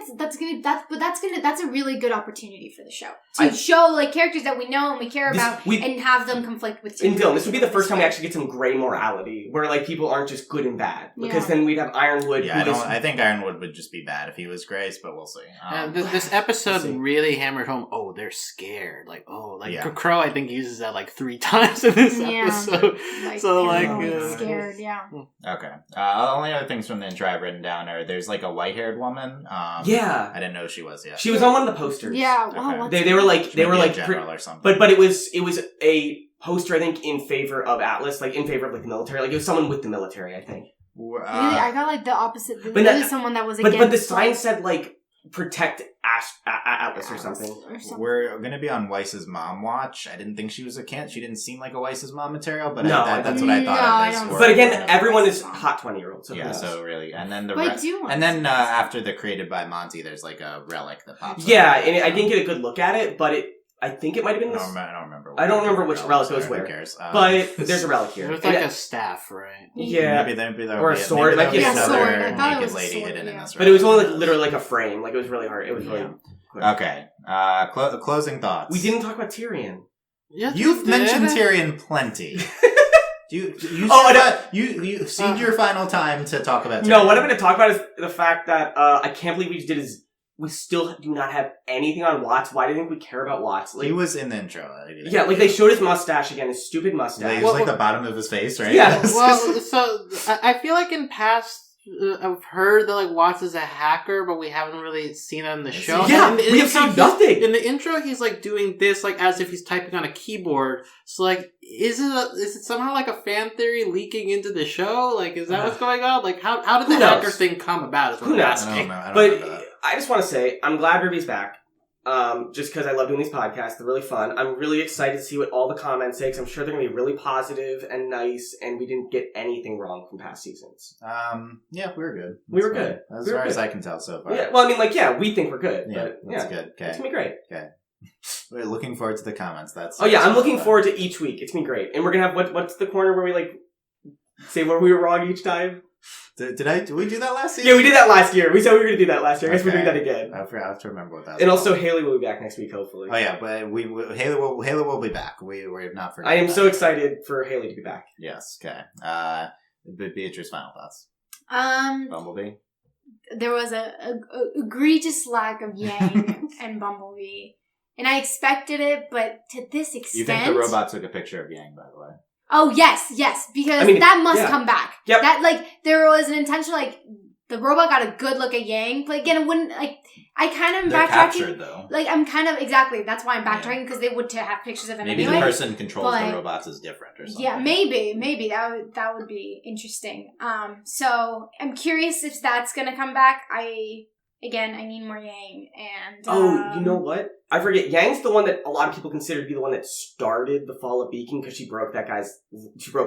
Speaker 3: that's a really good opportunity for the show. To show, like, characters that we know and we care about, and have them conflict with Team RWBY.
Speaker 2: And Dylan, this would be the first time we actually get some gray morality, where, like, people aren't just good and bad. Because then we'd have Ironwood.
Speaker 1: Yeah, I think Ironwood would just be bad if he was Grace, but we'll see.
Speaker 4: This episode really hammered home, they're scared. Like, Crow, I think, uses that, like, 3 times in this episode.
Speaker 3: Scared, yeah.
Speaker 1: Okay. Only other things from the intro I've written down are, there's, like, a white-haired woman. I didn't know she was yet.
Speaker 2: She was on one of the posters.
Speaker 3: Yeah, wow.
Speaker 2: Okay. They were like
Speaker 1: general or something.
Speaker 2: But it was a poster, I think, in favor of Atlas, like, in favor of, like, the military. Like, it was someone with the military, I think.
Speaker 3: Really? I got, like, the opposite. Someone that was against.
Speaker 2: But the sign said, like, protect Atlas or something.
Speaker 1: We're going to be on Weiss's mom watch. I didn't think she was a She didn't seem like a Weiss's mom material, but
Speaker 2: No,
Speaker 1: that's what I thought of this.
Speaker 2: But again, everyone is hot 20-year-olds. So
Speaker 1: yeah, so really. And then
Speaker 3: after
Speaker 1: the Created by Monty, there's like a relic that pops up.
Speaker 2: Yeah, and I didn't get a good look at it, but I think it might have been this.
Speaker 1: I don't remember.
Speaker 2: I don't remember which relic goes where.
Speaker 1: Who cares?
Speaker 2: But there's a relic here.
Speaker 4: There's like a staff, right?
Speaker 2: Yeah.
Speaker 1: Maybe
Speaker 2: or a sword. Like
Speaker 1: another
Speaker 3: naked
Speaker 1: lady hidden in this.
Speaker 2: But it was only like literally like a frame. Like it was really hard. It was really quick.
Speaker 1: Okay. Closing thoughts.
Speaker 2: We didn't talk about Tyrion.
Speaker 4: Yes,
Speaker 1: You've mentioned Tyrion plenty. You cede your final time to talk about Tyrion.
Speaker 2: No, what I'm going to talk about is the fact that I can't believe we just did is we still do not have anything on Watts. Why do you think we care about Watts? Like,
Speaker 1: he was in the intro.
Speaker 2: Yeah, like they showed his mustache again, his stupid mustache.
Speaker 1: It was like the bottom of his face, right?
Speaker 2: Yeah.
Speaker 4: Well, so I feel like in past I've heard that like Watts is a hacker, but we haven't really seen it in the show.
Speaker 2: Yeah, we have seen nothing.
Speaker 4: In the intro, he's like doing this, like as if he's typing on a keyboard. So like, is it somehow like a fan theory leaking into the show? Like, is that what's going on? Like, how did the hacker thing come about?
Speaker 2: Who knows?
Speaker 1: I don't know.
Speaker 2: But I just want to say, I'm glad RWBY's back. Just because I love doing these podcasts. They're really fun. I'm really excited to see what all the comments say, because I'm sure they're going to be really positive and nice, and we didn't get anything wrong from past seasons.
Speaker 1: Yeah, we were good.
Speaker 2: We were good.
Speaker 1: As far as I can tell so far.
Speaker 2: Yeah, well, I mean, like, yeah, we think we're good.
Speaker 1: Yeah,
Speaker 2: but,
Speaker 1: that's good. Okay.
Speaker 2: It's going to be great.
Speaker 1: Okay. We're looking forward to the comments.
Speaker 2: I'm looking forward to each week. It's going to be great. And we're going to have, what's the corner where we, like, say where we were wrong each time?
Speaker 1: Did we do that last season?
Speaker 2: Yeah, we did that last year. We said we were going to do that last year. I guess we're doing that again.
Speaker 1: I have to remember what that was.
Speaker 2: And also, Haley will be back next week, hopefully.
Speaker 1: Oh, yeah, but Haley will be back. We're not forgetting.
Speaker 2: I am so excited for Haley to be back.
Speaker 1: Yes, okay. Beatriz, final thoughts. Bumblebee?
Speaker 3: There was a egregious lack of Yang and Bumblebee. And I expected it, but to this extent...
Speaker 1: You think the robot took a picture of Yang, by the way?
Speaker 3: Oh, yes, because that must come back.
Speaker 2: Yep.
Speaker 3: That, like, there was an intention, like, the robot got a good look at Yang, but again, it wouldn't, like, I kind of am backtracking.
Speaker 1: Captured, though.
Speaker 3: Like, I'm kind of, exactly, that's why I'm backtracking, because they would have pictures of him
Speaker 1: maybe
Speaker 3: anyway.
Speaker 1: the person controls the robots is different or something.
Speaker 3: Yeah, maybe, that would be interesting. So, I'm curious if that's gonna come back. I need more Yang, and...
Speaker 2: you know what? I forget. Yang's the one that a lot of people consider to be the one that started the fall of Beacon, because she broke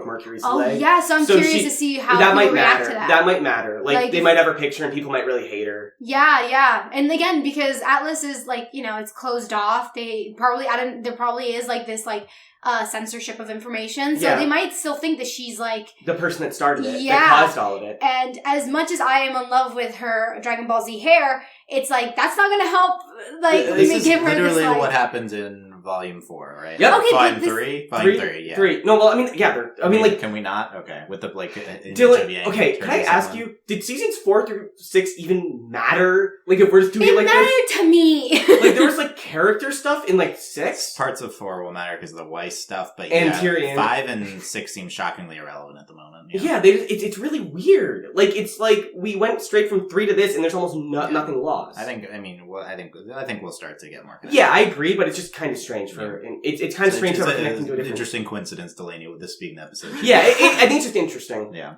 Speaker 2: Mercury's leg.
Speaker 3: Oh, yeah, so I'm curious to see how people react to that.
Speaker 2: That might matter. Like, they might have her picture and people might really hate her.
Speaker 3: Yeah. And again, because Atlas is, like, it's closed off, there probably is, like, this, like, censorship of information, so they might still think that she's, like...
Speaker 2: the person that started it, that caused all of it.
Speaker 3: And as much as I am in love with her Dragon Ball Z hair, it's like, that's not gonna help, like, give her this,
Speaker 1: literally
Speaker 3: like...
Speaker 1: what happens in Volume 4, right?
Speaker 2: Yep.
Speaker 3: Okay,
Speaker 1: Volume 3? Volume 3, yeah.
Speaker 2: 3. No, well, I mean, yeah, like...
Speaker 1: Can we not? Okay. With the, like...
Speaker 2: Dylan, okay, can I ask you, did seasons 4 through 6 even matter? Like, if we're just doing it like this?
Speaker 3: It mattered to me!
Speaker 2: Like, there was, like, character stuff in, like, 6?
Speaker 1: Parts of 4 will matter because of the Weiss stuff, but
Speaker 2: and Tyrion.
Speaker 1: 5 and 6 seem shockingly irrelevant at the moment.
Speaker 2: Yeah, it's really weird. Like, it's like, we went straight from 3 to this, and there's almost nothing lost.
Speaker 1: I think we'll start to get more connected.
Speaker 2: Yeah, I agree, but it's just kind of strange it's kind of strange how we're connecting to a different...
Speaker 1: Interesting coincidence, Delaney, with this being the episode.
Speaker 2: Yeah, I think it's just interesting.
Speaker 1: Yeah.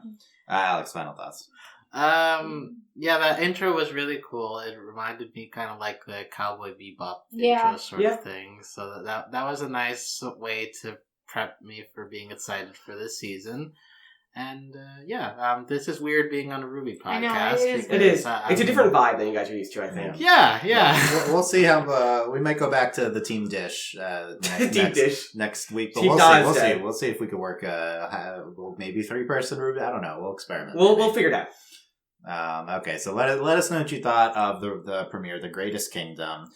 Speaker 1: Alex, final thoughts.
Speaker 4: Yeah, that intro was really cool. It reminded me kind of like the Cowboy Bebop intro sort of thing. So that was a nice way to prep me for being excited for this season. And this is weird being on a RWBY podcast.
Speaker 3: I know,
Speaker 2: it is. It's a different vibe than you guys are used to, I think.
Speaker 4: Yeah.
Speaker 1: We'll see how we might go back to the Team Dish next week. But we'll see if we can work maybe 3-person RWBY. I don't know. We'll experiment.
Speaker 2: We'll figure it out.
Speaker 1: Okay, so let us know what you thought of the premiere, The Greatest Kingdom.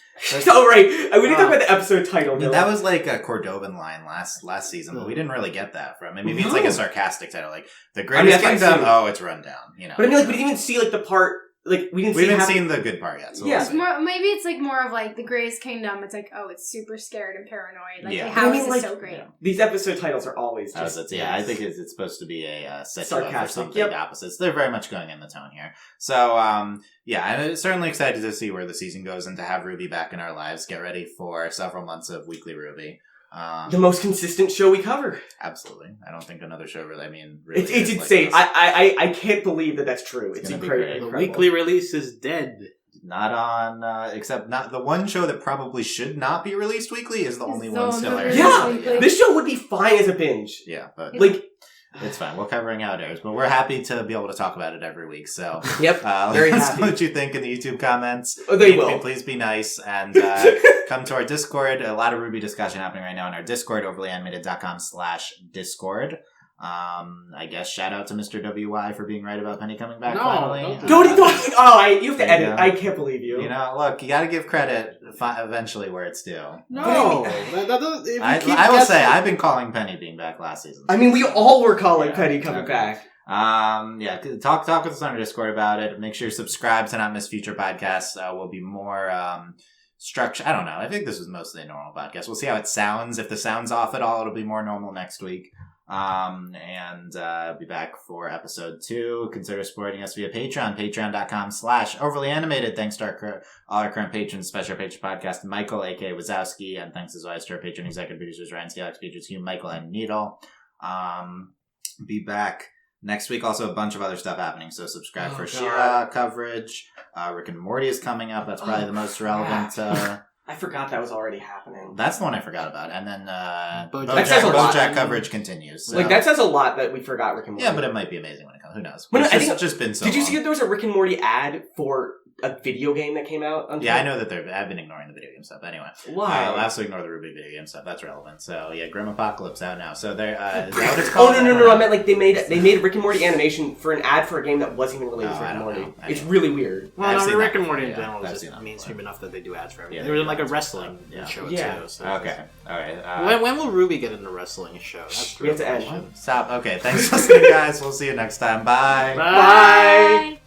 Speaker 2: Oh, right. We didn't talk about the episode title.
Speaker 1: That was like a Cordovan line last season, but we didn't really get that from it. Maybe it's like a sarcastic title, like The Greatest Kingdom. Oh, it's run down.
Speaker 2: But I mean, like, we didn't even see like the part. Like, we haven't
Speaker 1: seen the good part yet. So
Speaker 3: maybe it's like more of like The Greatest Kingdom. It's like, oh, it's super scared and paranoid. Like, how is this so great?
Speaker 2: Yeah. These episode titles are always just...
Speaker 1: I think it's supposed to be a sarcastic or something. The opposites. They're very much going in the tone here. So, I'm certainly excited to see where the season goes and to have RWBY back in our lives. Get ready for several months of weekly RWBY.
Speaker 2: The most consistent show we cover.
Speaker 1: Absolutely. I don't think another show really,
Speaker 2: it's insane. I can't believe that's true. It's incredible.
Speaker 4: The weekly release is dead.
Speaker 1: not on, except not the one show that probably should not be released weekly is the only one still airing.
Speaker 2: Yeah, this show would be fine as a binge.
Speaker 1: Yeah, but
Speaker 2: like
Speaker 1: it's fine. We'll covering how it airs, but we're happy to be able to talk about it every week. So
Speaker 2: yep,
Speaker 1: let us know what you think in the YouTube comments.
Speaker 2: Oh, they will.
Speaker 1: Please be nice and come to our Discord. A lot of RWBY discussion happening right now in our Discord, overlyanimated.com/Discord. I guess shout out to Mr. WY for being right about Penny coming back finally.
Speaker 2: You have to edit. I can't believe you.
Speaker 1: You know, look, you got to give credit eventually where it's due.
Speaker 4: No,
Speaker 1: I will say I've been calling Penny being back last season.
Speaker 2: I mean, we all were calling Penny coming back.
Speaker 1: Talk with us on our Discord about it. Make sure you subscribe to not miss future podcasts. Will be more structure. I don't know. I think this was mostly a normal podcast. We'll see how it sounds. If the sound's off at all, it'll be more normal next week. Be back for episode 2. Consider supporting us via Patreon, patreon.com/overlyanimated. Thanks to all our current patrons, special patron podcast, Michael, aka Wazowski, and thanks as always to our patron executive producers, Ryan Alex, Beatriz, Hugh, Michael, and Needle. Be back next week. Also a bunch of other stuff happening, so subscribe for She-Ra coverage. Rick and Morty is coming up. That's probably the most relevant.
Speaker 2: I forgot that was already happening.
Speaker 1: That's the one I forgot about. And then
Speaker 2: BoJack
Speaker 1: coverage continues. So.
Speaker 2: Like, that says a lot that we forgot Rick and Morty.
Speaker 1: Yeah, but it might be amazing when it comes. Who knows? It's just been so
Speaker 2: Did you
Speaker 1: long.
Speaker 2: see that there was a Rick and Morty ad for a video game that came out?
Speaker 1: Yeah, I know that I've been ignoring the video game stuff. Anyway.
Speaker 2: Why?
Speaker 1: I'll also ignore the RWBY video game stuff. That's relevant. So, yeah, Grim Apocalypse out now. So, is that what it's called?
Speaker 2: Oh, no. I meant, like, they made Rick and Morty animation for an ad for a game that wasn't even related to Rick and Morty. It's really weird.
Speaker 4: Well, no, Rick and Morty in general is just mainstream enough that they do ads for everything.
Speaker 1: Yeah,
Speaker 4: they were like a wrestling show, too. So
Speaker 1: okay. All right.
Speaker 4: When will RWBY get in a wrestling show? That's
Speaker 2: we have to end.
Speaker 1: Stop. Okay. Thanks for listening, guys. We'll see you next time. Bye.
Speaker 2: Bye.